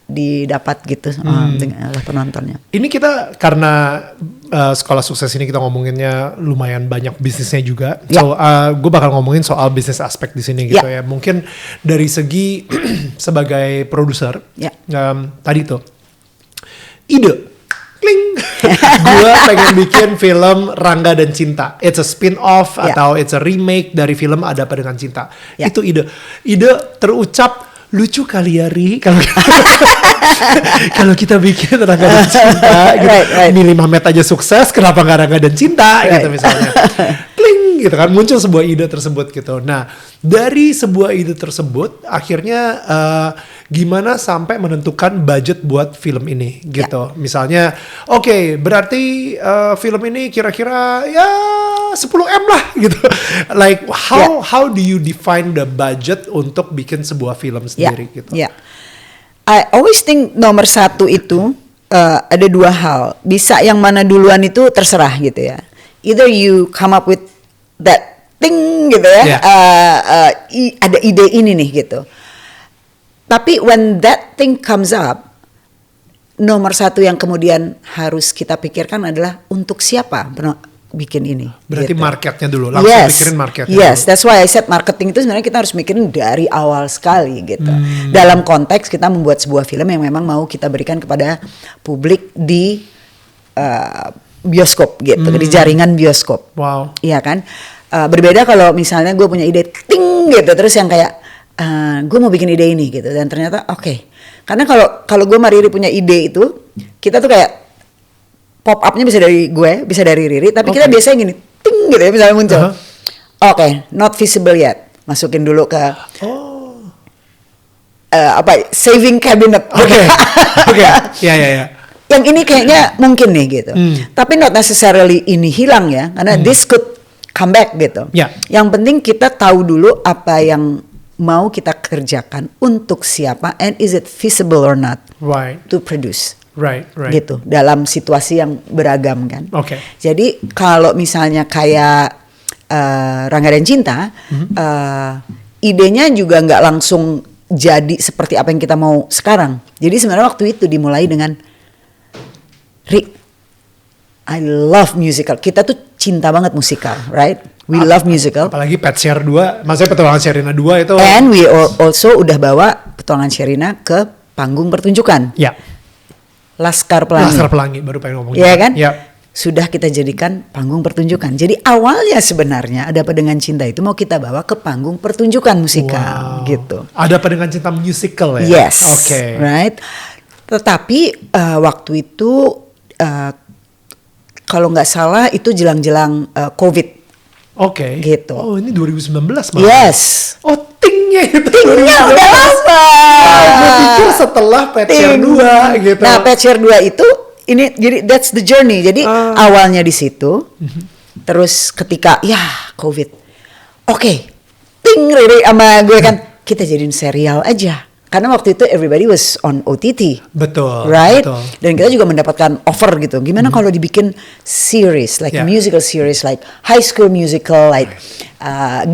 Speaker 1: didapat gitu dengan penontonnya.
Speaker 2: Ini kita karena Sekolah Sukses ini kita ngomonginnya lumayan banyak bisnisnya juga. So gue bakal ngomongin soal bisnis aspek di sini gitu ya. Mungkin dari segi sebagai produser, tadi tuh ide. Kling. Gue pengen bikin film Rangga dan Cinta. It's a spin-off atau it's a remake dari film Ada Apa Dengan Cinta. Itu ide terucap lucu kali ya Ri kalau kita bikin Rangga dan Cinta gitu. Milih Mamet aja sukses, kenapa gak Rangga dan Cinta gitu misalnya. Kling gitu kan, muncul sebuah ide tersebut gitu. Nah dari sebuah ide tersebut akhirnya gimana sampai menentukan budget buat film ini gitu. Misalnya berarti film ini kira-kira ya 10M lah gitu. Like how do you define the budget untuk bikin sebuah film sendiri gitu?
Speaker 1: I always think nomor satu itu ada dua hal. Bisa yang mana duluan itu terserah gitu ya. Either you come up with that thing gitu ya. Ada ide ini nih gitu. Tapi when that thing comes up, nomor satu yang kemudian harus kita pikirkan adalah untuk siapa bikin ini.
Speaker 2: Berarti
Speaker 1: gitu.
Speaker 2: Marketnya dulu, langsung pikirin marketnya dulu.
Speaker 1: That's why I said marketing itu sebenarnya kita harus mikirin dari awal sekali gitu. Dalam konteks kita membuat sebuah film yang memang mau kita berikan kepada publik di bioskop gitu, di jaringan bioskop.
Speaker 2: Wow.
Speaker 1: Iya kan? Berbeda kalau misalnya gue punya ide ting gitu, terus yang kayak gue mau bikin ide ini gitu, dan ternyata karena kalau gue sama Riri punya ide itu, kita tuh kayak pop up-nya bisa dari gue, bisa dari Riri, tapi kita biasanya gini, ting gitu ya misalnya muncul. Not visible yet, masukin dulu ke saving cabinet.
Speaker 2: Ya.
Speaker 1: Yang ini kayaknya mungkin nih gitu, tapi not necessarily ini hilang ya, karena this could come back gitu. Yang penting kita tahu dulu apa yang mau kita kerjakan untuk siapa, and is it feasible or not to produce. Gitu, dalam situasi yang beragam kan. Jadi kalau misalnya kayak Rangga dan Cinta, idenya juga nggak langsung jadi seperti apa yang kita mau sekarang. Jadi sebenarnya waktu itu dimulai dengan I love musical. Kita tuh cinta banget musikal, right? We love musical.
Speaker 2: Apalagi Pet Share 2, maksudnya Petualangan Sherina 2 itu.
Speaker 1: And we also udah bawa Petualangan Sherina ke panggung pertunjukan. Laskar Pelangi
Speaker 2: baru pengen ngomong.
Speaker 1: Iya kan? Sudah kita jadikan panggung pertunjukan. Jadi awalnya sebenarnya Ada Apa Dengan Cinta itu mau kita bawa ke panggung pertunjukan musikal gitu.
Speaker 2: Ada Apa Dengan Cinta musical ya?
Speaker 1: Yes. Right. Tetapi waktu itu kalau nggak salah itu jelang-jelang COVID. Gitu.
Speaker 2: Oh ini 2019 malah.
Speaker 1: Yes.
Speaker 2: Oh tingnya itu.
Speaker 1: Tingnya udah lama.
Speaker 2: Gue pikir setelah Pet Share 2 gitu.
Speaker 1: Nah Pet Share 2 itu ini jadi that's the journey. Jadi awalnya di situ. Terus ketika COVID. ting Riri sama gue kan, kita jadiin serial aja. Karena waktu itu everybody was on OTT.
Speaker 2: Betul.
Speaker 1: Right?
Speaker 2: Betul.
Speaker 1: Dan kita juga mendapatkan offer gitu. Gimana kalau dibikin series, like musical series, like High School Musical, like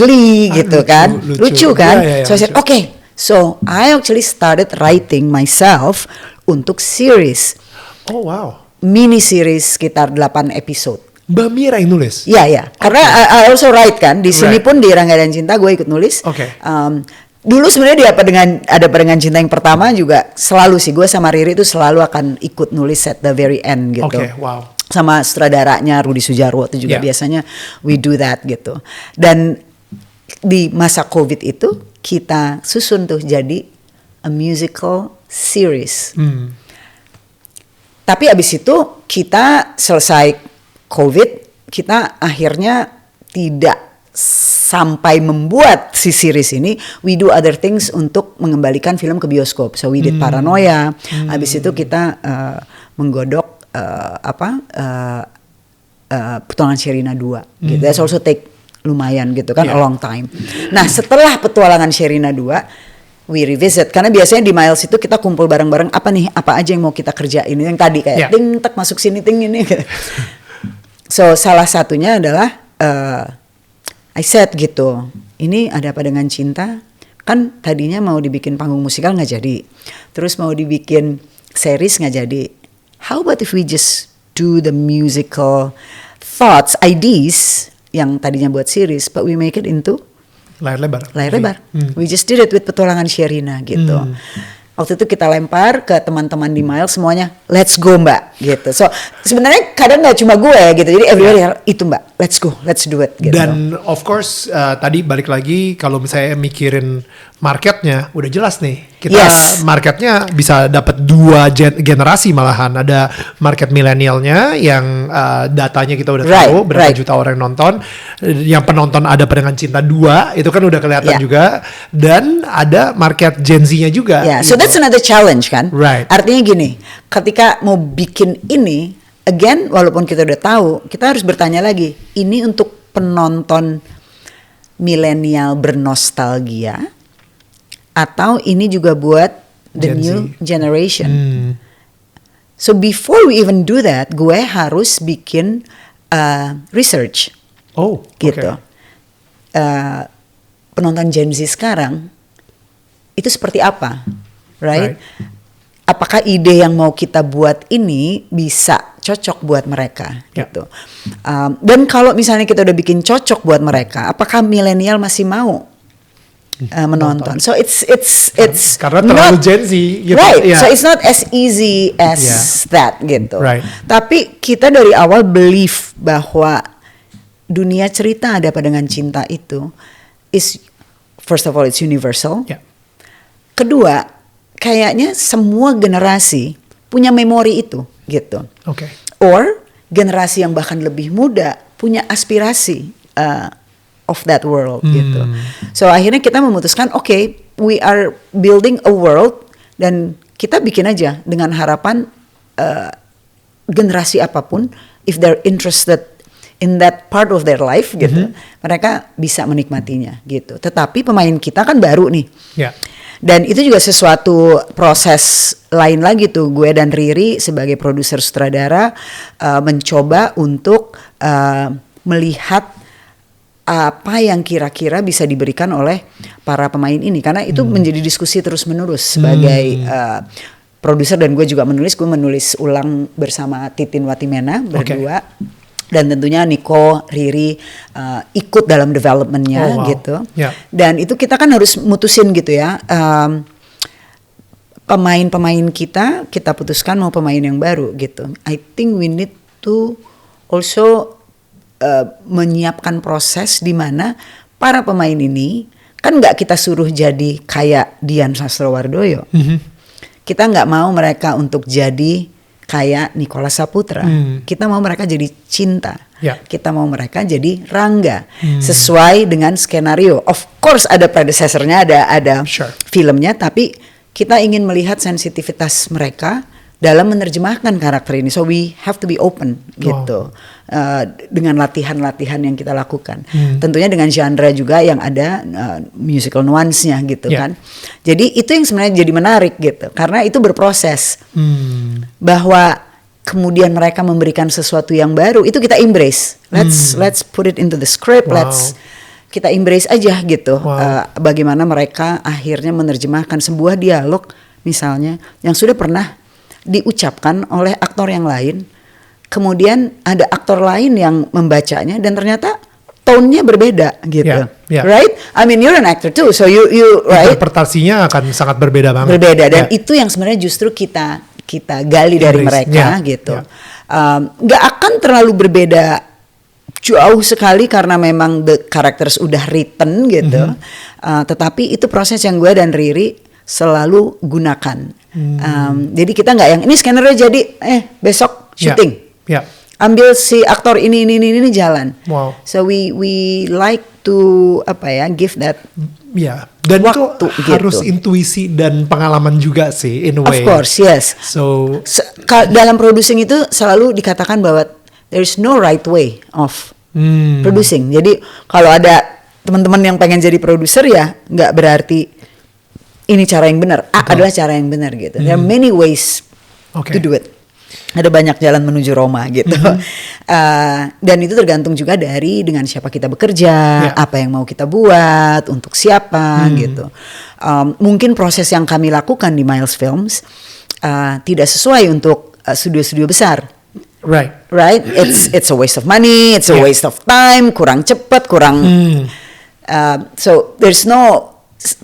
Speaker 1: Glee gitu kan. Lucu kan?
Speaker 2: Yeah,
Speaker 1: so I said, okay. So I actually started writing myself untuk series.
Speaker 2: Oh wow.
Speaker 1: Mini series sekitar 8 episode.
Speaker 2: Mbak Mira yang nulis?
Speaker 1: Iya. Karena I also write kan. Di sini pun di Rangga dan Cinta gue ikut nulis.
Speaker 2: Oke.
Speaker 1: Dulu sebenarnya di Apa Dengan Cinta yang pertama juga selalu sih gue sama Riri itu selalu akan ikut nulis at the very end gitu.
Speaker 2: Oke, wow.
Speaker 1: Sama sutradaranya Rudi Sudjarwo itu juga biasanya we do that gitu. Dan di masa COVID itu kita susun tuh jadi a musical series. Tapi abis itu kita selesai COVID, kita akhirnya tidak sampai membuat si series ini, we do other things untuk mengembalikan film ke bioskop. So we did Paranoia. Habis itu kita menggodok Petualangan Sherina 2 gitu. That's also take lumayan gitu kan, a long time. Nah, setelah Petualangan Sherina 2, we revisit karena biasanya di Miles itu kita kumpul bareng-bareng, apa aja yang mau kita kerjain, yang tadi kayak ting tak masuk sini ting ini. So salah satunya adalah I said gitu, ini Ada Apa Dengan Cinta, kan tadinya mau dibikin panggung musikal nggak jadi, terus mau dibikin series nggak jadi. How about if we just do the musical thoughts, ideas yang tadinya buat series, but we make it into
Speaker 2: layar lebar.
Speaker 1: We just did it with Petualangan Sherina gitu. Waktu itu kita lempar ke teman-teman di Miles semuanya, let's go Mbak gitu. So sebenarnya kadang nggak cuma gue gitu, jadi everybody itu Mbak, let's go, let's do it gitu.
Speaker 2: Dan of course tadi balik lagi kalau misalnya mikirin marketnya udah jelas nih, kita marketnya bisa dapat 2 generasi malahan. Ada market milenialnya yang datanya kita udah tahu berapa juta orang yang nonton, yang penonton Ada Apa Dengan Cinta 2 itu kan udah kelihatan juga, dan ada market Gen Z-nya juga.
Speaker 1: So that's another challenge kan.
Speaker 2: Artinya
Speaker 1: gini, ketika mau bikin ini, again walaupun kita udah tahu, kita harus bertanya lagi, ini untuk penonton milenial bernostalgia atau ini juga buat the new generation. So before we even do that, gue harus bikin research. Gitu. Penonton Gen Z sekarang itu seperti apa, right? Apakah ide yang mau kita buat ini bisa cocok buat mereka, gitu. Dan kalau misalnya kita udah bikin cocok buat mereka, apakah milenial masih mau menonton? So it's
Speaker 2: karena terlalu Gen Z, gitu.
Speaker 1: So it's not as easy as that, gitu. Tapi kita dari awal believe bahwa dunia cerita Ada Apa Dengan Cinta itu is, first of all, it's universal. Kedua, kayaknya semua generasi punya memori itu, gitu. Or generasi yang bahkan lebih muda punya aspirasi of that world, gitu. So akhirnya kita memutuskan, okay, we are building a world, dan kita bikin aja dengan harapan generasi apapun, if they're interested in that part of their life, gitu, mereka bisa menikmatinya, gitu. Tetapi pemain kita kan baru nih. Dan itu juga sesuatu proses lain lagi tuh, gue dan Riri sebagai produser sutradara mencoba untuk melihat apa yang kira-kira bisa diberikan oleh para pemain ini, karena itu menjadi diskusi terus-menerus sebagai produser, dan gue juga menulis ulang bersama Titin Watimena berdua. Dan tentunya Niko, Riri ikut dalam developmentnya, gitu. Dan itu kita kan harus mutusin gitu ya, pemain-pemain kita putuskan mau pemain yang baru, gitu. I think we need to also menyiapkan proses di mana para pemain ini kan nggak kita suruh jadi kayak Dian Sastrowardoyo. Kita nggak mau mereka untuk jadi kayak Nicholas Saputra. Kita mau mereka jadi Cinta. Kita mau mereka jadi Rangga. Sesuai dengan skenario. Of course ada predecessornya, ada filmnya, tapi kita ingin melihat sensitivitas mereka dalam menerjemahkan karakter ini. So we have to be open gitu. Dengan latihan-latihan yang kita lakukan. Tentunya dengan genre juga yang ada musical nuance-nya gitu kan. Jadi itu yang sebenarnya jadi menarik gitu. Karena itu berproses. Bahwa kemudian mereka memberikan sesuatu yang baru, itu kita embrace. Let's put it into the script. Let's kita embrace aja gitu. Bagaimana mereka akhirnya menerjemahkan sebuah dialog misalnya yang sudah pernah diucapkan oleh aktor yang lain, kemudian ada aktor lain yang membacanya dan ternyata tone-nya berbeda gitu, right? I mean you're an actor too, so you right?
Speaker 2: Interpretasinya akan sangat berbeda banget.
Speaker 1: Berbeda dan itu yang sebenarnya justru kita gali dari mereka gitu. Nggak akan terlalu berbeda jauh sekali karena memang the characters udah written gitu. Tetapi itu proses yang gue dan Riri selalu gunakan. Jadi kita nggak yang ini skenario jadi besok syuting. Ambil si aktor ini jalan. So we like to give that
Speaker 2: dan
Speaker 1: waktu,
Speaker 2: itu harus gitu. Intuisi dan pengalaman juga sih in a way.
Speaker 1: Of course, yes.
Speaker 2: So
Speaker 1: dalam producing itu selalu dikatakan bahwa there is no right way of producing. Jadi kalau ada teman-teman yang pengen jadi produser ya nggak berarti ini cara yang benar. Adalah cara yang benar gitu. There are many ways to do it. Ada banyak jalan menuju Roma gitu. Dan itu tergantung juga dari dengan siapa kita bekerja, apa yang mau kita buat, untuk siapa gitu. Mungkin proses yang kami lakukan di Miles Films tidak sesuai untuk studio-studio besar. Right? It's a waste of money, it's a waste of time, kurang cepat, kurang. So there's no.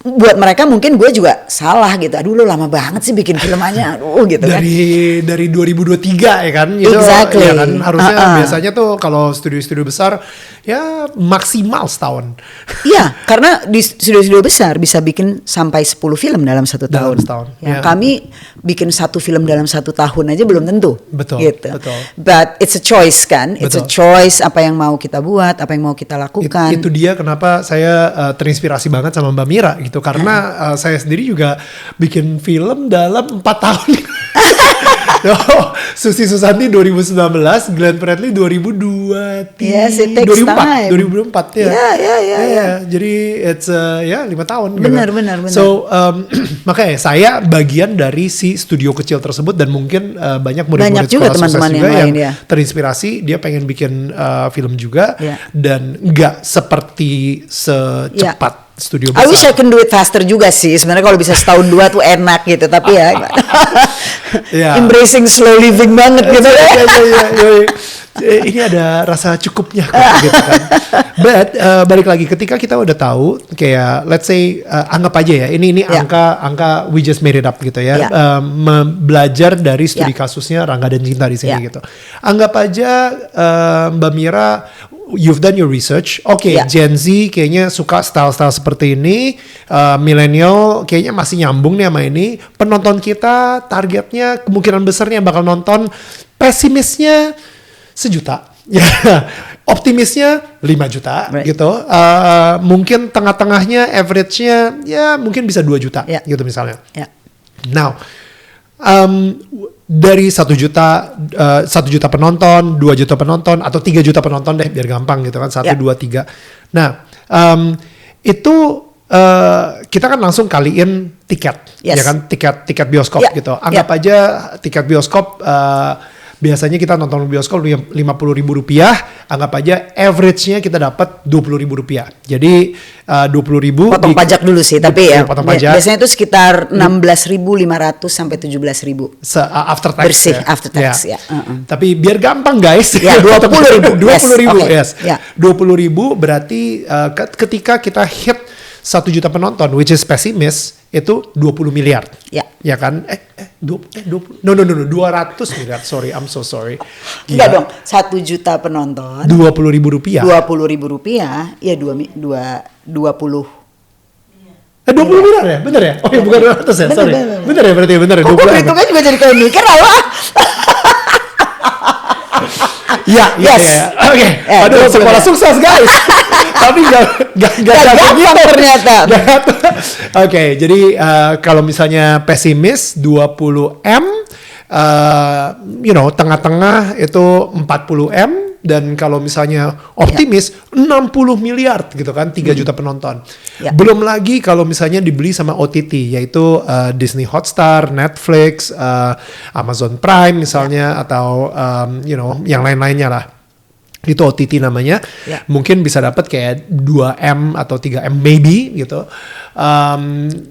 Speaker 1: Buat mereka mungkin gue juga salah gitu. Aduh lo lama banget sih bikin filmnya. Aduh gitu kan.
Speaker 2: Dari 2023 ya kan.
Speaker 1: Exactly.
Speaker 2: Ya kan harusnya biasanya tuh kalau studio-studio besar ya maksimal setahun.
Speaker 1: Iya, karena di studio-studio besar bisa bikin sampai 10 film dalam satu tahun. Ya, kami bikin 1 film dalam 1 tahun aja belum tentu.
Speaker 2: Betul.
Speaker 1: Gitu.
Speaker 2: Betul.
Speaker 1: But it's a choice kan. It's a choice apa yang mau kita buat, apa yang mau kita lakukan.
Speaker 2: Itu dia kenapa saya terinspirasi banget sama Mbak Mira gitu karena saya sendiri juga bikin film dalam 4 tahun. Susi Susanti 2019, Glenn Fredly 2004 ya. Jadi it's 5 tahun.
Speaker 1: Benar.
Speaker 2: So makanya saya bagian dari si studio kecil tersebut dan mungkin banyak murid-murid sekolah teman-teman juga yang terinspirasi dia pengen bikin film juga dan nggak seperti secepat studio besar.
Speaker 1: I wish I can do it faster juga sih. Sebenarnya kalau bisa setahun 2 tuh enak gitu. Tapi embracing slow living banget gitu.
Speaker 2: Ini ada rasa cukupnya gitu kan. But balik lagi ketika kita udah tahu kayak let's say anggap aja ya ini angka we just made it up gitu ya. Belajar dari studi kasusnya Rangga dan Cinta di sini gitu. Anggap aja Mbak Mira you've done your research. Gen Z kayaknya suka style-style seperti ini. Millennial kayaknya masih nyambung nih sama ini. Penonton kita targetnya kemungkinan besarnya bakal nonton. Pesimisnya 1 juta. Optimisnya 5 juta gitu. Mungkin tengah-tengahnya average-nya ya mungkin bisa 2 juta gitu misalnya. Now dari 1 juta penonton, 2 juta penonton atau 3 juta penonton deh biar gampang gitu kan 1, 2, 3. Nah itu kita kan langsung kaliin tiket ya kan tiket bioskop gitu. Anggap aja tiket bioskop biasanya kita nonton bioskop Rp50.000, anggap aja average-nya kita dapat Rp20.000. Jadi Rp20.000
Speaker 1: potong pajak dulu sih, tapi ya
Speaker 2: potong pajak.
Speaker 1: Biasanya itu sekitar 16.500 sampai 17.000.
Speaker 2: After tax
Speaker 1: bersih
Speaker 2: ya.
Speaker 1: After tax ya.
Speaker 2: Tapi biar gampang guys.
Speaker 1: Ya, 20.000.
Speaker 2: 20.000 yes. 20.000 berarti ketika kita hit 1 juta penonton, which is pessimist, itu 20 miliar. Ya kan? 20. No, 200 miliar. Sorry, I'm so sorry.
Speaker 1: Enggak dong, 1 juta penonton.
Speaker 2: Rp20.000.
Speaker 1: Rp20.000, ya 20.
Speaker 2: 20 miliar ya? Bener ya? Oh ya bukan 200 ya? Sorry. Bener ya berarti bener ya?
Speaker 1: Kok perhitungan juga jadi kayak mikir apa?
Speaker 2: Ya. Oke. Aduh, sekolah sukses guys. Tapi gak
Speaker 1: gampang ternyata.
Speaker 2: Oke, jadi kalau misalnya pesimis 20M, tengah-tengah itu 40M dan kalau misalnya optimis 60 miliar gitu kan, 3 juta penonton. Belum lagi kalau misalnya dibeli sama OTT yaitu Disney Hotstar, Netflix, Amazon Prime misalnya atau yang lain-lainnya lah. Itu OTT namanya. Mungkin bisa dapat kayak 2M atau 3M maybe gitu.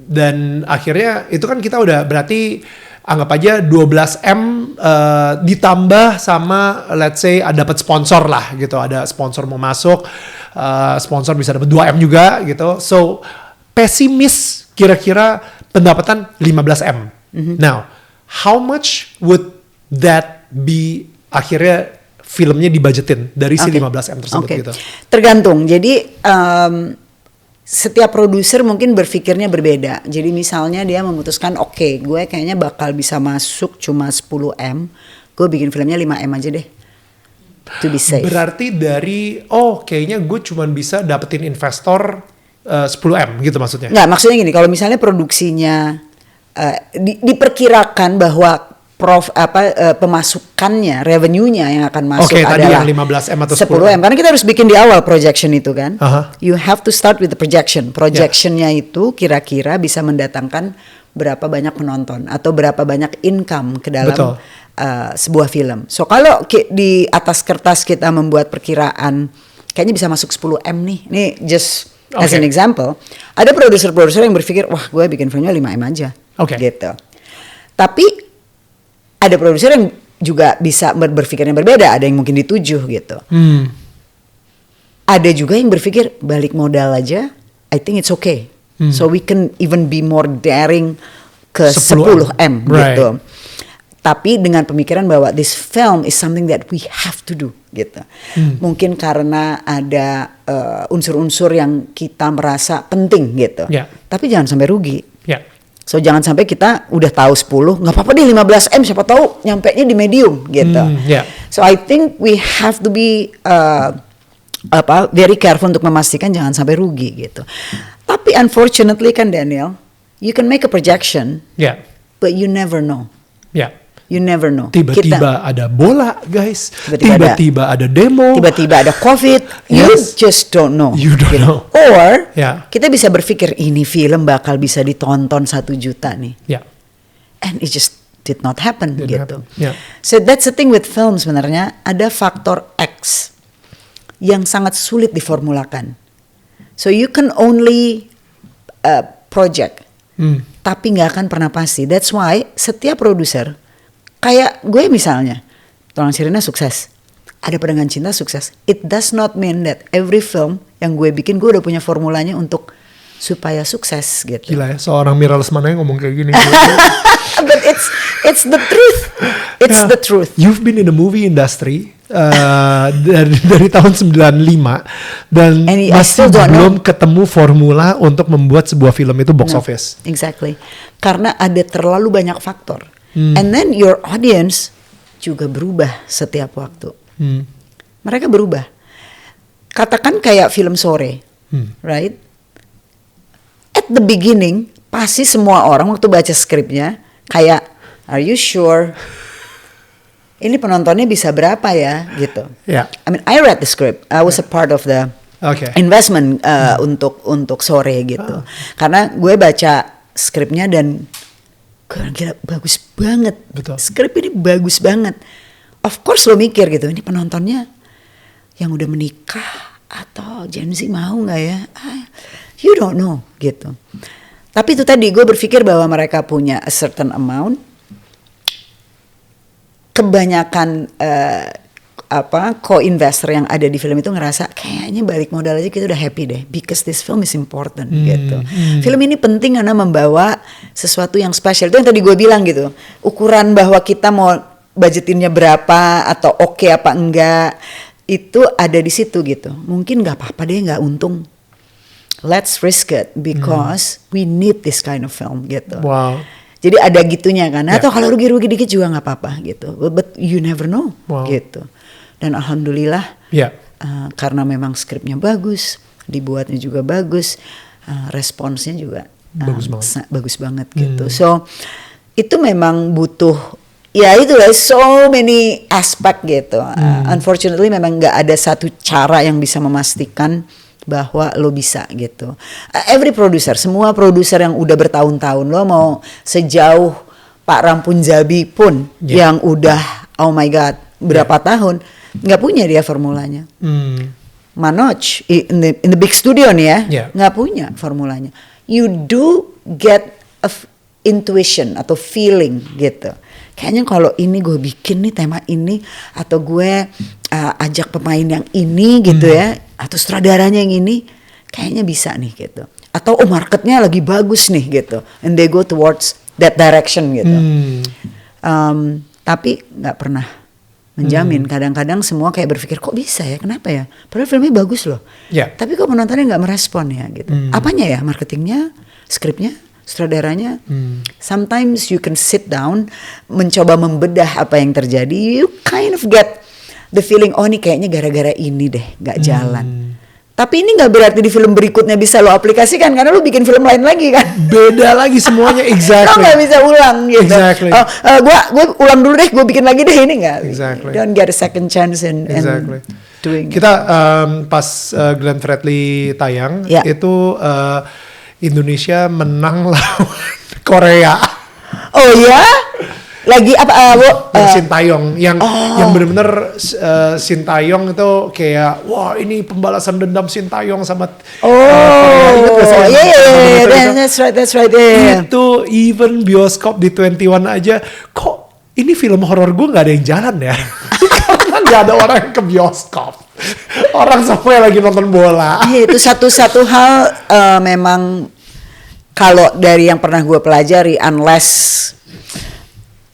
Speaker 2: Dan akhirnya itu kan kita udah berarti anggap aja 12M ditambah sama let's say dapat sponsor lah gitu. Ada sponsor mau masuk, sponsor bisa dapat 2M juga gitu. So pesimis kira-kira pendapatan 15M. Now, how much would that be akhirnya filmnya dibudgetin dari si 15M tersebut gitu?
Speaker 1: Tergantung. Jadi setiap produser mungkin berpikirnya berbeda. Jadi misalnya dia memutuskan oke, gue kayaknya bakal bisa masuk cuma 10M. Gue bikin filmnya 5M aja deh. To be safe.
Speaker 2: Berarti dari kayaknya gue cuma bisa dapetin investor 10M gitu maksudnya?
Speaker 1: Nggak, maksudnya gini, kalau misalnya produksinya diperkirakan bahwa pemasukannya, revenue-nya yang akan masuk adalah
Speaker 2: tadi yang 15M atau
Speaker 1: 10M. Karena kita harus bikin di awal projection itu kan. You have to start with the projection. Projectionnya itu kira-kira bisa mendatangkan berapa banyak penonton atau berapa banyak income ke dalam sebuah film. So kalau di atas kertas kita membuat perkiraan kayaknya bisa masuk 10M nih. Ini just as an example. Ada produser-produser yang berpikir, wah gue bikin filmnya 5M aja. Gitu. Tapi ada produser yang juga bisa berpikirnya berbeda, ada yang mungkin di 7 gitu. Ada juga yang berpikir balik modal aja, I think it's okay. So we can even be more daring ke 10M gitu. Tapi dengan pemikiran bahwa this film is something that we have to do gitu. Mungkin karena ada unsur-unsur yang kita merasa penting gitu. Tapi jangan sampai rugi. So jangan sampai kita udah tahu 10, nggak apa-apa deh 15M, siapa tahu nyampenya di medium gitu. So I think we have to be very careful untuk memastikan jangan sampai rugi gitu. Tapi unfortunately kan Daniel, you can make a projection, but you never know. You never know.
Speaker 2: Tiba-tiba ada bola, guys. Tiba-tiba ada demo.
Speaker 1: Tiba-tiba ada COVID. You just don't know.
Speaker 2: You don't know.
Speaker 1: Or kita bisa berpikir ini film bakal bisa ditonton 1 juta nih. And it just did not happen gitu. So that's the thing with film sebenarnya. Ada faktor X yang sangat sulit diformulakan. So you can only project, tapi nggak akan pernah pasti. That's why setiap produser kayak gue misalnya, Tolong Sirina sukses, Ada Pedangan Cinta sukses. It does not mean that every film yang gue bikin gue udah punya formulanya untuk supaya sukses gitu.
Speaker 2: Gila ya, seorang Mira Lesmana yang ngomong kayak gini.
Speaker 1: But it's the truth. It's the truth.
Speaker 2: You've been in the movie industry dari tahun 95 dan masih belum ketemu formula untuk membuat sebuah film itu box office.
Speaker 1: Exactly. Karena ada terlalu banyak faktor. And then your audience juga berubah setiap waktu. Mereka berubah. Katakan kayak film sore, right? At the beginning, pasti semua orang waktu baca skripnya kayak, are you sure? Ini penontonnya bisa berapa ya, gitu. I mean, I read the script. I was a part of the investment untuk sore gitu. Karena gue baca skripnya dan gila, bagus banget. Skrip ini bagus banget. Of course lo mikir gitu, ini penontonnya yang udah menikah atau Gen Z mau nggak ya? You don't know gitu. Tapi itu tadi gue berpikir bahwa mereka punya a certain amount. Kebanyakan co-investor yang ada di film itu ngerasa kayaknya balik modal aja kita udah happy deh, because this film is important gitu. Film ini penting karena membawa sesuatu yang spesial. Itu yang tadi gue bilang gitu. Ukuran bahwa kita mau budgetinnya berapa atau oke apa enggak itu ada di situ gitu. Mungkin nggak apa-apa deh nggak untung. Let's risk it because we need this kind of film gitu.
Speaker 2: Wow.
Speaker 1: Jadi ada gitunya kan. Atau kalau rugi-rugi dikit juga nggak apa-apa gitu. But you never know gitu. Dan alhamdulillah karena memang skripnya bagus, dibuatnya juga bagus, responsnya juga bagus banget gitu. So itu memang butuh ya itu lah, so many aspek gitu. Unfortunately memang nggak ada satu cara yang bisa memastikan bahwa lo bisa gitu. Every producer, semua produser yang udah bertahun-tahun, lo mau sejauh Pak Rampunjabi pun yang udah oh my god berapa tahun nggak punya dia formulanya. Manoj in the big studio nih ya nggak punya formulanya. You do get a intuition atau feeling gitu. Kayaknya kalau ini gue bikin nih tema ini atau gue ajak pemain yang ini gitu ya atau sutradaranya yang ini kayaknya bisa nih gitu. Atau marketnya lagi bagus nih gitu. And they go towards that direction gitu. Tapi nggak pernah menjamin. Kadang-kadang semua kayak berpikir kok bisa ya, kenapa ya? Padahal filmnya bagus loh. Tapi kok penontonnya nggak merespon ya gitu. Apanya ya? Marketingnya, skripnya, sutradaranya. Sometimes you can sit down, mencoba membedah apa yang terjadi. You kind of get the feeling, oh ini kayaknya gara-gara ini deh nggak jalan. Tapi ini nggak berarti di film berikutnya bisa lo aplikasikan karena lo bikin film lain lagi kan.
Speaker 2: Beda lagi semuanya, exactly.
Speaker 1: Lo nggak bisa ulang gitu.
Speaker 2: Exactly.
Speaker 1: Gue ulang dulu deh, gue bikin lagi deh ini nggak.
Speaker 2: Exactly.
Speaker 1: Don't get a second chance and doing.
Speaker 2: Kita pas Glenn Fredly tayang itu Indonesia menang lawan Korea.
Speaker 1: Oh ya? Lagi apa
Speaker 2: yang Sintayong yang benar-benar Sintayong itu kayak wah ini pembalasan dendam Sintayong sama Korea. Ingat gak sih?
Speaker 1: That's right. Yeah.
Speaker 2: Itu even bioskop di 21 aja kok ini film horor gue nggak ada yang jalan ya. Karena nggak ada orang yang ke bioskop. Orang semua lagi nonton bola.
Speaker 1: Itu satu hal memang kalau dari yang pernah gue pelajari, unless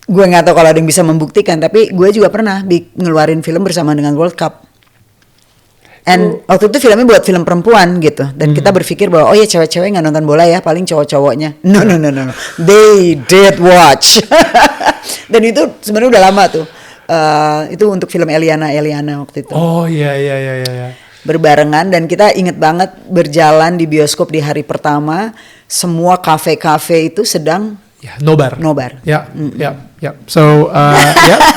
Speaker 1: gue nggak tahu kalau ada yang bisa membuktikan, tapi gue juga pernah ngeluarin film bersama dengan World Cup. And waktu itu filmnya buat film perempuan gitu, dan kita berpikir bahwa oh ya cewek-cewek nggak nonton bola ya, paling cowok-cowoknya. No. They did watch. Dan itu sebenarnya udah lama tuh. Itu untuk film Eliana waktu itu.
Speaker 2: Oh iya.
Speaker 1: Berbarengan, dan kita inget banget berjalan di bioskop di hari pertama, semua kafe-kafe itu sedang
Speaker 2: nobar. Ya. So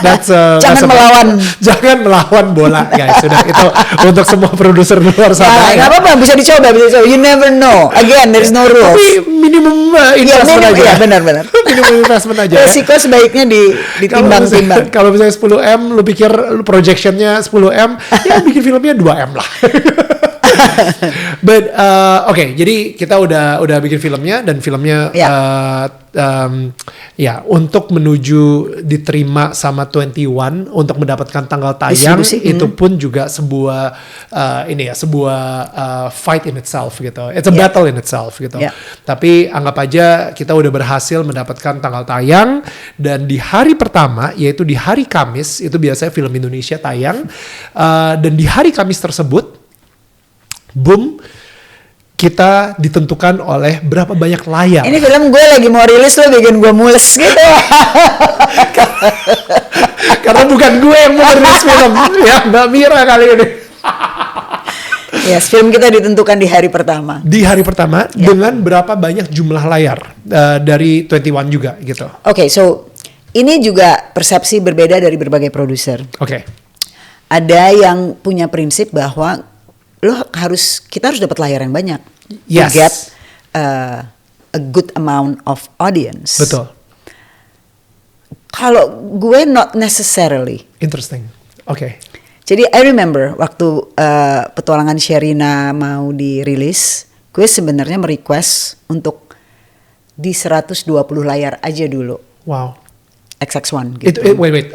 Speaker 2: that's jangan melawan bola guys. Sudah itu untuk semua produser luar sana.
Speaker 1: Nggak apa-apa, bisa dicoba. You never know. Again, there's no rules.
Speaker 2: Tapi minimum investment aja.
Speaker 1: Ya, benar.
Speaker 2: Minimum investment aja.
Speaker 1: Resiko sebaiknya ditimbang-timbang.
Speaker 2: Kalau misalnya 10M, lu pikir lu projectionnya 10M, ya bikin filmnya 2M lah. But oke, jadi kita udah bikin filmnya dan filmnya untuk menuju diterima sama 21 untuk mendapatkan tanggal tayang itu pun juga sebuah fight in itself gitu. It's a battle in itself gitu. Tapi anggap aja kita udah berhasil mendapatkan tanggal tayang, dan di hari pertama yaitu di hari Kamis itu biasanya film Indonesia tayang, dan di hari Kamis tersebut boom, kita ditentukan oleh berapa banyak layar. Ini
Speaker 1: film gue lagi mau rilis, lo bikin gue mules gitu.
Speaker 2: Karena bukan gue yang mau rilis film, ya Mbak Mira kali ini.
Speaker 1: Yes, film kita ditentukan di hari pertama.
Speaker 2: Di hari pertama dengan berapa banyak jumlah layar dari 21 juga gitu.
Speaker 1: Oke, so ini juga persepsi berbeda dari berbagai produser.
Speaker 2: Oke.
Speaker 1: Ada yang punya prinsip bahwa kita harus dapat layar yang banyak to get a good amount of audience.
Speaker 2: Betul.
Speaker 1: Kalau gue not necessarily.
Speaker 2: Interesting. Oke.
Speaker 1: Jadi I remember waktu Petualangan Sherina mau dirilis, gue sebenarnya merequest untuk di 120 layar aja dulu.
Speaker 2: Wow.
Speaker 1: XX1 gitu.
Speaker 2: Wait.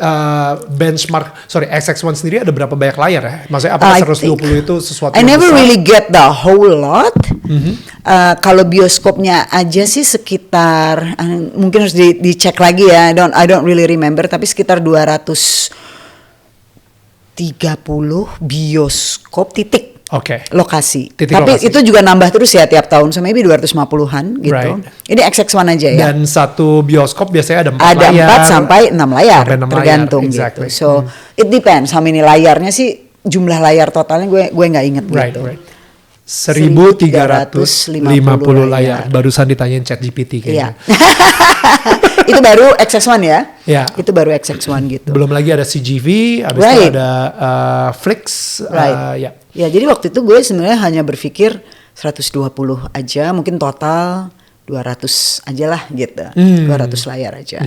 Speaker 2: Benchmark, XX1 sendiri ada berapa banyak layar ya? Maksudnya apakah 120 itu sesuatu
Speaker 1: I never
Speaker 2: besar?
Speaker 1: really get the whole lot. Kalau bioskopnya aja sih sekitar, mungkin harus dicek lagi ya. I don't really remember, tapi sekitar 230 bioskop titik. Lokasi. Tapi itu juga nambah terus ya tiap tahun, so maybe 250-an gitu. Right. Ini XX1 aja ya.
Speaker 2: Dan satu bioskop biasanya ada 4
Speaker 1: layar. Ada 4 sampai 6 layar, tergantung
Speaker 2: exactly.
Speaker 1: gitu. So it depends how many layarnya sih, jumlah layar totalnya gue nggak inget gitu.
Speaker 2: Right. 1.350 layar. Barusan ditanyain ChatGPT kayaknya.
Speaker 1: Itu baru XX1 ya.
Speaker 2: Ya.
Speaker 1: Itu baru XX1 gitu.
Speaker 2: Belum lagi ada CGV, habis itu ada Flix. Ya.
Speaker 1: Ya, jadi waktu itu gue sebenarnya hanya berpikir 120 aja, mungkin total 200 aja lah gitu. 200 layar aja.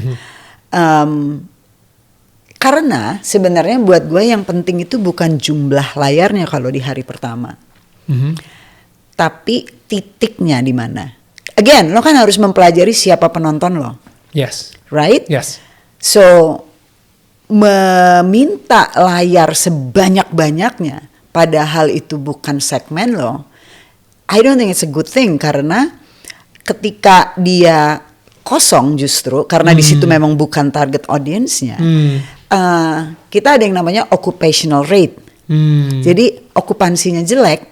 Speaker 1: Karena sebenarnya buat gue yang penting itu bukan jumlah layarnya kalau di hari pertama. Tapi titiknya di mana. Again, lo kan harus mempelajari siapa penonton lo.
Speaker 2: Yes.
Speaker 1: Right?
Speaker 2: Yes.
Speaker 1: So, meminta layar sebanyak-banyaknya padahal itu bukan segmen lo, I don't think it's a good thing, karena ketika dia kosong justru karena di situ memang bukan target audience-nya. Kita ada yang namanya occupational rate. Jadi okupansinya jelek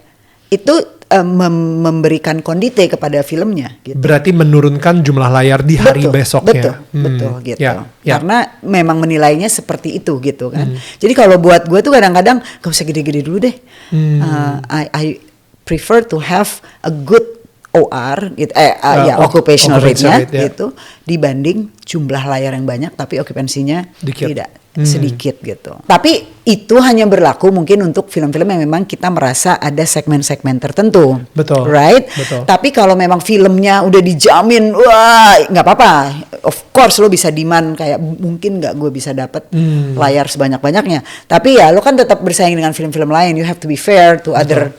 Speaker 1: itu memberikan kondite kepada filmnya gitu.
Speaker 2: Berarti menurunkan jumlah layar di hari besoknya.
Speaker 1: Betul gitu.
Speaker 2: Ya.
Speaker 1: Karena memang menilainya seperti itu gitu kan. Jadi kalau buat gue tuh kadang-kadang gak usah gede-gede dulu deh. I prefer to have a good OR gitu, occupational rate-nya gitu dibanding jumlah layar yang banyak tapi okupansinya tidak sedikit gitu. Tapi itu hanya berlaku mungkin untuk film-film yang memang kita merasa ada segmen-segmen tertentu.
Speaker 2: Betul.
Speaker 1: Right?
Speaker 2: Betul.
Speaker 1: Tapi kalau memang filmnya udah dijamin, wah nggak apa-apa. Of course lo bisa demand kayak mungkin nggak gue bisa dapat layar sebanyak-banyaknya. Tapi ya lo kan tetap bersaing dengan film-film lain. You have to be fair to other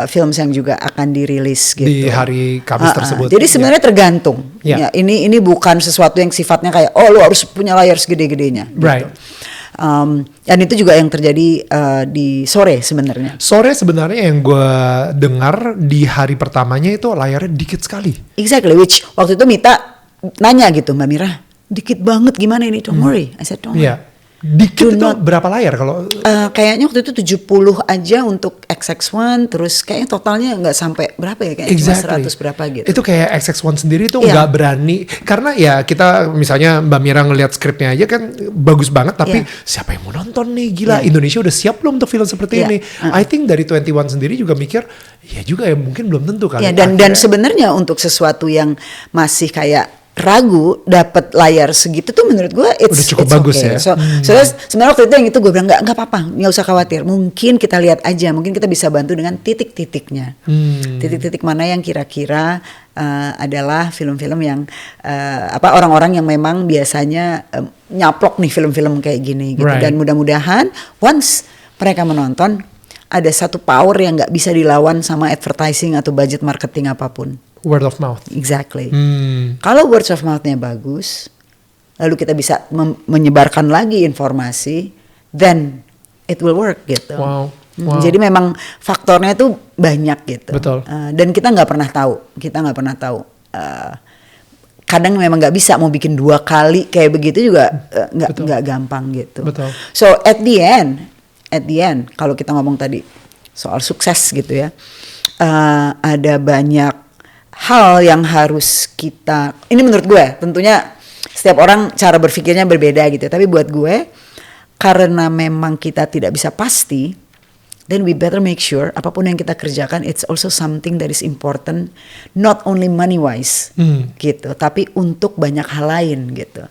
Speaker 1: films yang juga akan dirilis gitu
Speaker 2: di hari Kamis tersebut.
Speaker 1: Jadi sebenarnya tergantung. Ya, ini bukan sesuatu yang sifatnya kayak lo harus punya layar segede-gedenya.
Speaker 2: Right.
Speaker 1: Gitu. Dan itu juga yang terjadi di sore sebenarnya.
Speaker 2: Sore sebenarnya yang gue dengar di hari pertamanya itu layarnya dikit sekali.
Speaker 1: Exactly, which waktu itu Mita nanya gitu, Mbak Mira, dikit banget gimana ini? Don't worry, I said don't worry.
Speaker 2: Yeah. Dikit itu berapa layar kalau?
Speaker 1: Kayaknya waktu itu 70 aja untuk XX1, terus kayaknya totalnya nggak sampai berapa ya, kayak cuma 100 berapa gitu.
Speaker 2: Itu kayak XX1 sendiri tuh nggak berani, karena ya kita misalnya Mbak Mira ngelihat skripnya aja kan bagus banget, tapi siapa yang mau nonton nih, gila Indonesia udah siap belum untuk film seperti ini? I think dari 21 sendiri juga mikir, ya juga ya mungkin belum tentu kali.
Speaker 1: Dan sebenarnya untuk sesuatu yang masih kayak ragu dapat layar segitu tuh menurut gue
Speaker 2: udah cukup bagus
Speaker 1: okay.
Speaker 2: ya.
Speaker 1: So sebenarnya waktu itu yang itu gue bilang nggak apa-apa, nggak usah khawatir. Mungkin kita lihat aja, mungkin kita bisa bantu dengan titik-titiknya. Titik-titik mana yang kira-kira adalah film-film yang orang-orang yang memang biasanya nyaplok nih film-film kayak gini gitu.
Speaker 2: Right.
Speaker 1: Dan mudah-mudahan once mereka menonton ada satu power yang nggak bisa dilawan sama advertising atau budget marketing apapun.
Speaker 2: Word of mouth.
Speaker 1: Exactly. Kalau word of mouth-nya bagus, lalu kita bisa menyebarkan lagi informasi, then it will work gitu.
Speaker 2: Wow.
Speaker 1: Jadi memang faktornya itu banyak gitu.
Speaker 2: Betul.
Speaker 1: Dan kita nggak pernah tahu. Kadang memang nggak bisa mau bikin 2 kali kayak begitu juga nggak gampang gitu.
Speaker 2: Betul.
Speaker 1: So at the end, kalau kita ngomong tadi soal sukses gitu ya, ada banyak hal yang harus kita, ini menurut gue tentunya setiap orang cara berpikirnya berbeda gitu, tapi buat gue karena memang kita tidak bisa pasti, then we better make sure apapun yang kita kerjakan it's also something that is important, not only money wise gitu, tapi untuk banyak hal lain gitu.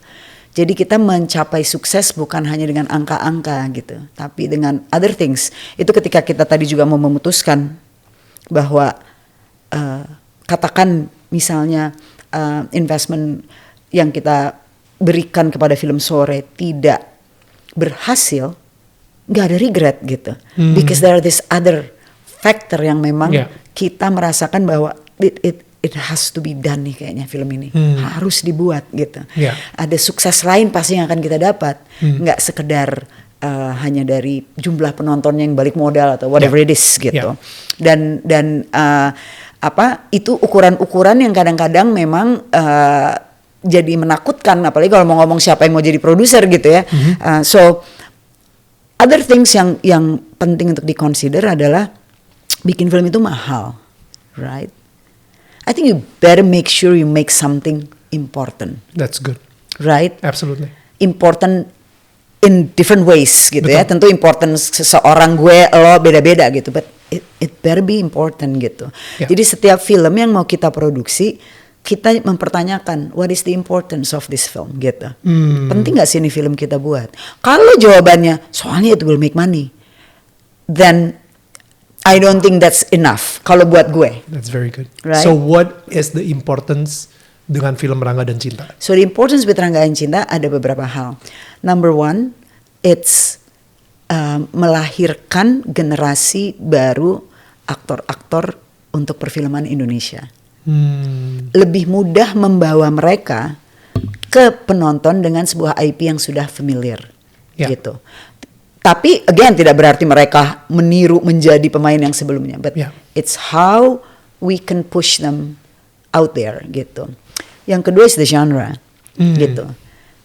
Speaker 1: Jadi kita mencapai sukses bukan hanya dengan angka-angka gitu, tapi dengan other things. Itu ketika kita tadi juga mau memutuskan bahwa katakan misalnya investment yang kita berikan kepada film sore tidak berhasil, nggak ada regret gitu. Because there are this other factor yang memang kita merasakan bahwa it has to be done nih kayaknya film ini. Harus dibuat gitu. Ada sukses lain pasti yang akan kita dapat. Nggak sekedar hanya dari jumlah penontonnya yang balik modal atau whatever it is gitu. Dan itu ukuran-ukuran yang kadang-kadang memang jadi menakutkan, apalagi kalau mau ngomong siapa yang mau jadi produser gitu ya. So other things yang penting untuk diconsider adalah bikin film itu mahal, right? I think you better make sure you make something important.
Speaker 2: That's good.
Speaker 1: Right?
Speaker 2: Absolutely.
Speaker 1: Important in different ways gitu. Betul. Ya. Tentu important seseorang, gue, lo beda-beda gitu. But it better be important gitu.
Speaker 2: Yeah.
Speaker 1: Jadi setiap film yang mau kita produksi, kita mempertanyakan what is the importance of this film gitu. Penting gak sih ini film kita buat? Kalau jawabannya soalnya it will make money, then I don't think that's enough kalau buat gue.
Speaker 2: That's very good.
Speaker 1: Right?
Speaker 2: So what is the importance dengan film Rangga dan Cinta?
Speaker 1: So the importance with Rangga dan Cinta ada beberapa hal. Number one, it's melahirkan generasi baru aktor-aktor untuk perfilman Indonesia. Lebih mudah membawa mereka ke penonton dengan sebuah IP yang sudah familiar, gitu. Tapi again tidak berarti mereka meniru menjadi pemain yang sebelumnya, but it's how we can push them out there, gitu. Yang kedua is the genre, gitu.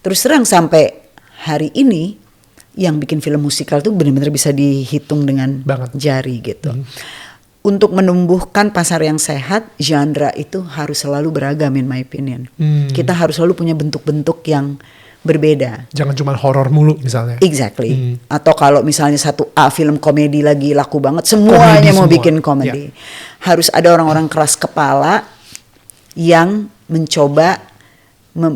Speaker 1: Terus terang sampai hari ini yang bikin film musikal tuh benar-benar bisa dihitung dengan jari, gitu. Untuk menumbuhkan pasar yang sehat, genre itu harus selalu beragam in my opinion. Kita harus selalu punya bentuk-bentuk yang berbeda.
Speaker 2: Jangan cuma horor mulu misalnya.
Speaker 1: Exactly. Atau kalau misalnya satu film komedi lagi laku banget, semuanya mau bikin komedi. Harus ada orang-orang keras kepala yang mencoba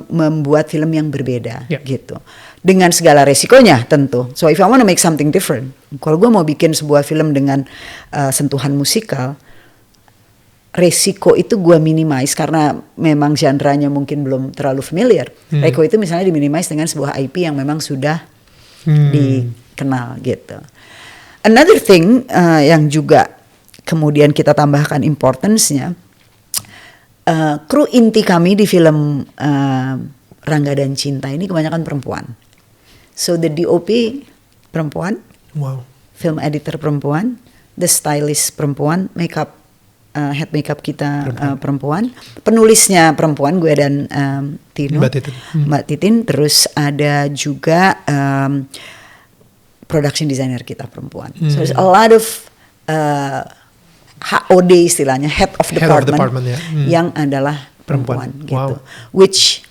Speaker 1: membuat film yang berbeda, gitu. Dengan segala resikonya tentu. So if I want to make something different, kalau gue mau bikin sebuah film dengan sentuhan musikal, resiko itu gue minimize karena memang genre-nya mungkin belum terlalu familiar. Resiko itu misalnya diminimize dengan sebuah IP yang memang sudah dikenal, gitu. Another thing yang juga kemudian kita tambahkan importance-nya, kru inti kami di film Rangga dan Cinta ini kebanyakan perempuan. So the DOP perempuan, film editor perempuan, the stylist perempuan, head makeup kita perempuan, penulisnya perempuan, gue dan Tino, Mbak Titin, terus ada juga production designer kita perempuan. So there's a lot of HOD istilahnya, head of department yang adalah perempuan. Gitu. Which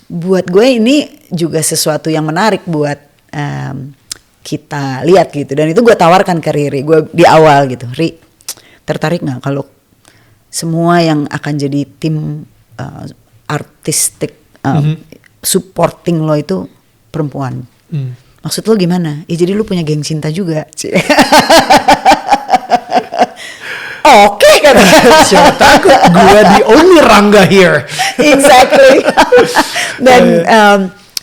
Speaker 1: buat gue ini juga sesuatu yang menarik buat kita lihat gitu. Dan itu gue tawarkan ke Riri, gue di awal gitu, Ri, tertarik nggak kalau semua yang akan jadi tim artistik supporting lo itu perempuan? Maksud lo gimana? Ya jadi lo punya geng cinta juga. Oke, kata.
Speaker 2: Siapa takut gue the only Rangga here.
Speaker 1: Exactly. Dan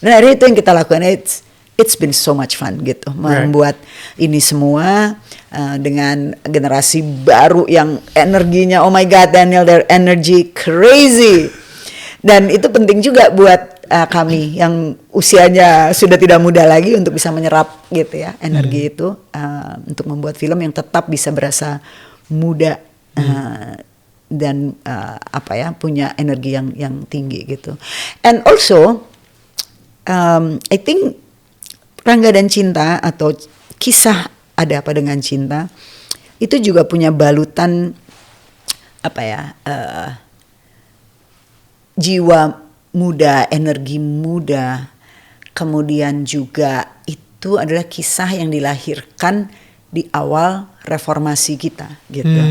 Speaker 1: hari itu yang kita lakukan, it's been so much fun gitu, membuat ini semua dengan generasi baru yang energinya, oh my god Daniel, their energy crazy. Dan itu penting juga buat kami yang usianya sudah tidak muda lagi untuk bisa menyerap gitu ya energi itu untuk membuat film yang tetap bisa berasa muda dan punya energi yang tinggi gitu. And also I think Rangga dan Cinta atau kisah Ada Apa Dengan Cinta itu juga punya balutan jiwa muda, energi muda, kemudian juga itu adalah kisah yang dilahirkan di awal reformasi kita gitu.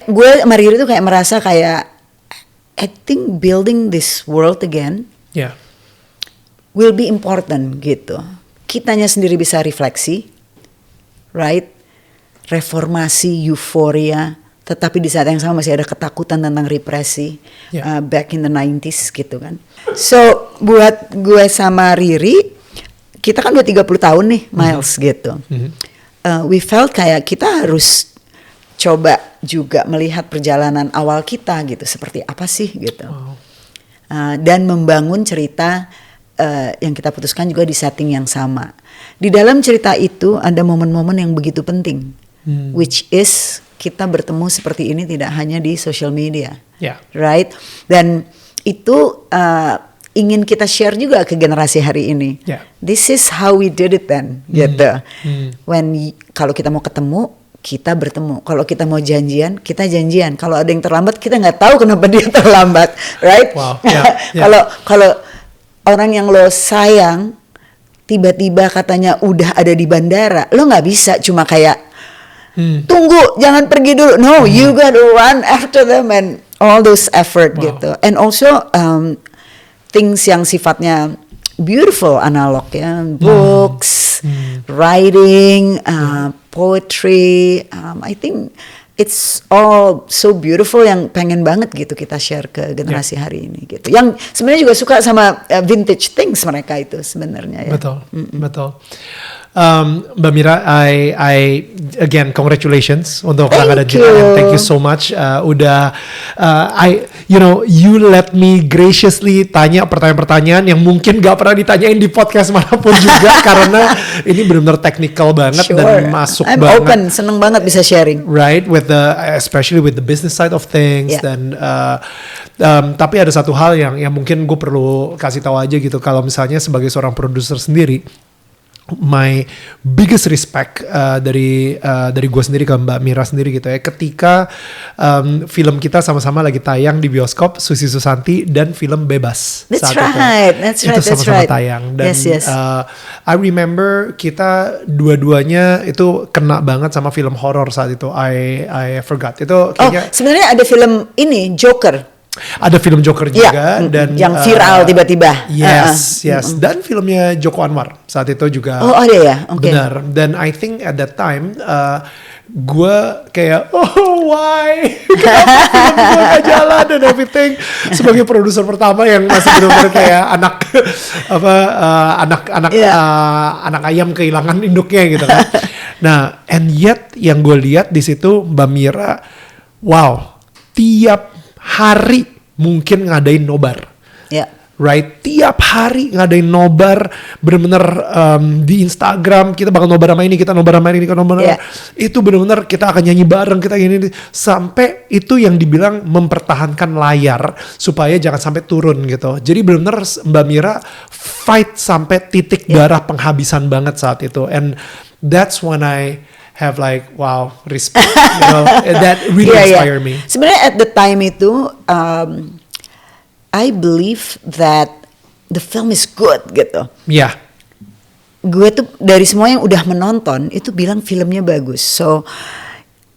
Speaker 1: Gue sama Riri tuh kayak merasa kayak I think building this world again will be important gitu. Kitanya sendiri bisa refleksi, right? Reformasi, euforia, tetapi di saat yang sama masih ada ketakutan tentang represi back in the 90s gitu kan. So buat gue sama Riri, kita kan udah 30 tahun nih Miles gitu. We felt kayak kita harus coba juga melihat perjalanan awal kita gitu, seperti apa sih gitu. Dan membangun cerita yang kita putuskan juga di setting yang sama. Di dalam cerita itu ada momen-momen yang begitu penting, which is kita bertemu seperti ini tidak hanya di social media, right? Dan itu ingin kita share juga ke generasi hari ini. This is how we did it then, gitu. Kalau kita mau ketemu, kita bertemu. Kalau kita mau janjian, kita janjian. Kalau ada yang terlambat, kita nggak tahu kenapa dia terlambat, right? Kalau orang yang lo sayang tiba-tiba katanya udah ada di bandara, lo nggak bisa cuma kayak tunggu, jangan pergi dulu. No, you gotta run after them and all those effort gitu. And also things yang sifatnya beautiful analog ya, books, writing, poetry. I think it's all so beautiful yang pengen banget gitu kita share ke generasi hari ini gitu. Yang sebenarnya juga suka sama vintage things mereka itu sebenarnya ya.
Speaker 2: Betul, betul. Mbak Mira, I again congratulations untuk Langga dan Cinta, and thank you so much you let me graciously tanya pertanyaan-pertanyaan yang mungkin gak pernah ditanyain di podcast manapun juga karena ini benar-benar technical banget dan masuk
Speaker 1: I'm
Speaker 2: banget.
Speaker 1: Open, seneng banget bisa sharing.
Speaker 2: Right, especially with the business side of things dan tapi ada satu hal yang mungkin gue perlu kasih tahu aja gitu, kalau misalnya sebagai seorang produser sendiri, my biggest respect dari gue sendiri ke Mbak Mira sendiri gitu ya, ketika film kita sama-sama lagi tayang di bioskop, Susi Susanti dan film Bebas saat itu sama-sama tayang dan yes. I remember kita dua-duanya itu kena banget sama film horor saat itu. I forgot itu kayaknya.
Speaker 1: Sebenarnya ada film ini Joker.
Speaker 2: Ada film Joker juga dan
Speaker 1: yang viral tiba-tiba.
Speaker 2: Yes. Dan filmnya Joko Anwar saat itu juga.
Speaker 1: Oh ada ya, okay.
Speaker 2: Benar. Dan I think at that time gue kayak why? Kenapa film gue gak jalan dan everything. Sebagai produser pertama yang masih benar-benar kayak anak ayam kehilangan induknya gitu kan. Nah, and yet yang gue lihat di situ Mbak Mira, wow, tiap hari mungkin ngadain nobar, right? Tiap hari ngadain nobar, bener-bener di Instagram kita bakal nobar sama ini, kita nobar sama ini, kita nobar itu bener-bener kita akan nyanyi bareng, kita gini sampai itu yang dibilang mempertahankan layar supaya jangan sampai turun gitu. Jadi bener-bener Mbak Mira fight sampai titik darah penghabisan banget saat itu, and that's when I have like wow respect, that really inspire me.
Speaker 1: Sebenarnya at the time itu I believe that the film is good gitu.
Speaker 2: Yeah.
Speaker 1: Gue tuh dari semua yang udah menonton itu bilang filmnya bagus. So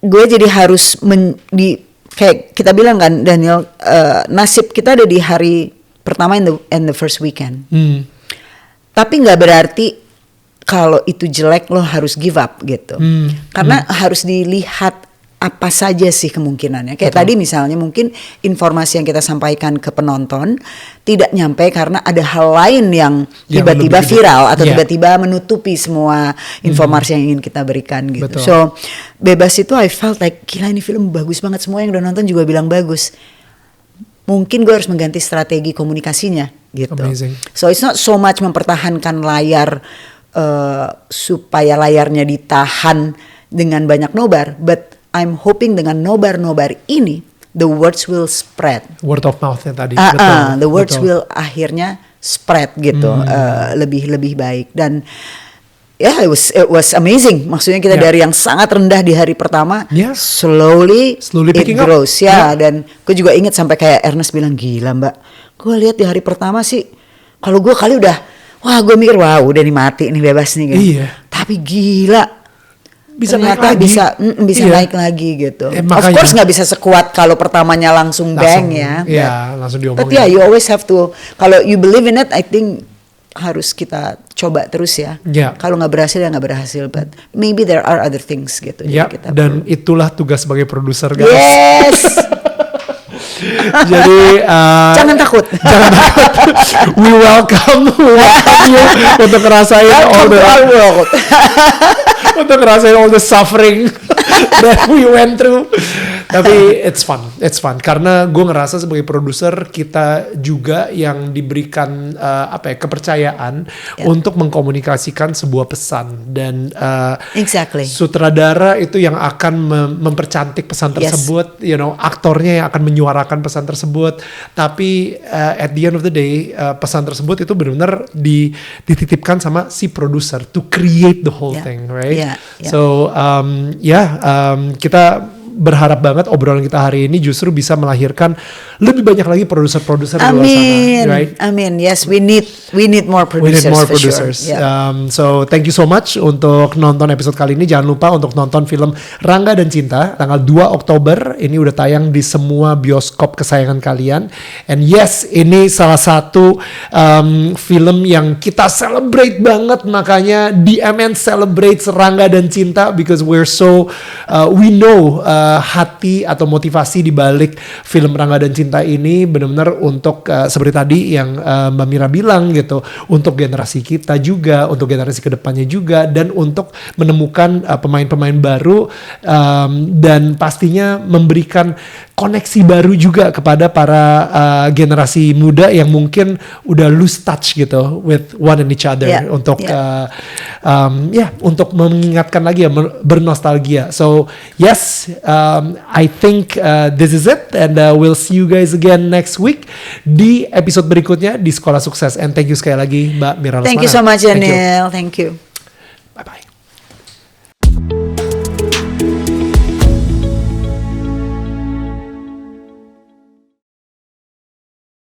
Speaker 1: gue jadi harus kayak kita bilang kan Daniel, nasib kita ada di hari pertama in the first weekend. Tapi nggak berarti kalau itu jelek lo harus give up gitu. Karena harus dilihat apa saja sih kemungkinannya. Kayak tadi misalnya mungkin informasi yang kita sampaikan ke penonton tidak nyampe karena ada hal lain yang tiba-tiba viral atau tiba-tiba menutupi semua informasi yang ingin kita berikan gitu.
Speaker 2: Betul.
Speaker 1: So Bebas itu I felt like gila ini film bagus banget, semua yang udah nonton juga bilang bagus. Mungkin gue harus mengganti strategi komunikasinya gitu.
Speaker 2: Amazing.
Speaker 1: So it's not so much mempertahankan layar supaya layarnya ditahan dengan banyak nobar, but I'm hoping dengan nobar-nobar ini the words will spread.
Speaker 2: Word of mouth yang tadi.
Speaker 1: The words will akhirnya spread gitu, lebih baik. Dan it was amazing. Maksudnya kita dari yang sangat rendah di hari pertama, slowly it grows. Dan gue juga ingat sampai kayak Ernest bilang, gila Mbak, gue lihat di hari pertama sih, kalau gue kali udah wah gue mikir udah nih mati nih Bebas nih gitu. Tapi gila
Speaker 2: bisa
Speaker 1: naik lagi gitu. Of course nggak bisa sekuat kalau pertamanya langsung bang ya.
Speaker 2: Langsung diomongin.
Speaker 1: Tapi you always have to, kalau you believe in it, I think harus kita coba terus ya. Kalau nggak berhasil ya nggak berhasil, but maybe there are other things gitu.
Speaker 2: Dan itulah tugas sebagai produser guys.
Speaker 1: Yes.
Speaker 2: Jadi
Speaker 1: jangan takut.
Speaker 2: We welcome you untuk ngerasain all the suffering that we went through. Tapi it's fun karena gue ngerasa sebagai produser kita juga yang diberikan kepercayaan untuk mengkomunikasikan sebuah pesan, dan sutradara itu yang akan mempercantik pesan tersebut, aktornya yang akan menyuarakan pesan tersebut. Tapi at the end of the day pesan tersebut itu benar-benar dititipkan sama si produser to create the whole thing, right? So kita berharap banget obrolan kita hari ini justru bisa melahirkan lebih banyak lagi produser-produser di luar sana, right?
Speaker 1: Amin. Yes, we need more producers.
Speaker 2: We need more
Speaker 1: for
Speaker 2: producers.
Speaker 1: Sure. Yeah.
Speaker 2: So thank you so much untuk nonton episode kali ini. Jangan lupa untuk nonton film Rangga dan Cinta tanggal 2 Oktober. Ini udah tayang di semua bioskop kesayangan kalian. And yes, ini salah satu film yang kita celebrate banget. Makanya DMN celebrates Rangga dan Cinta because we're so we know hati atau motivasi di balik film Rangga dan Cinta ini benar-benar untuk seperti tadi yang Mbak Mira bilang gitu, untuk generasi kita juga, untuk generasi kedepannya juga, dan untuk menemukan pemain-pemain baru dan pastinya memberikan koneksi baru juga kepada para generasi muda yang mungkin udah lose touch gitu with one and each other untuk untuk mengingatkan lagi ya, bernostalgia. So yes, I think this is it, and we'll see you guys again next week di episode berikutnya di Sekolah Sukses. And thank you sekali lagi Mbak Mira Lesmana.
Speaker 1: Thank you so much, Daniel. Thank you.
Speaker 2: Bye bye.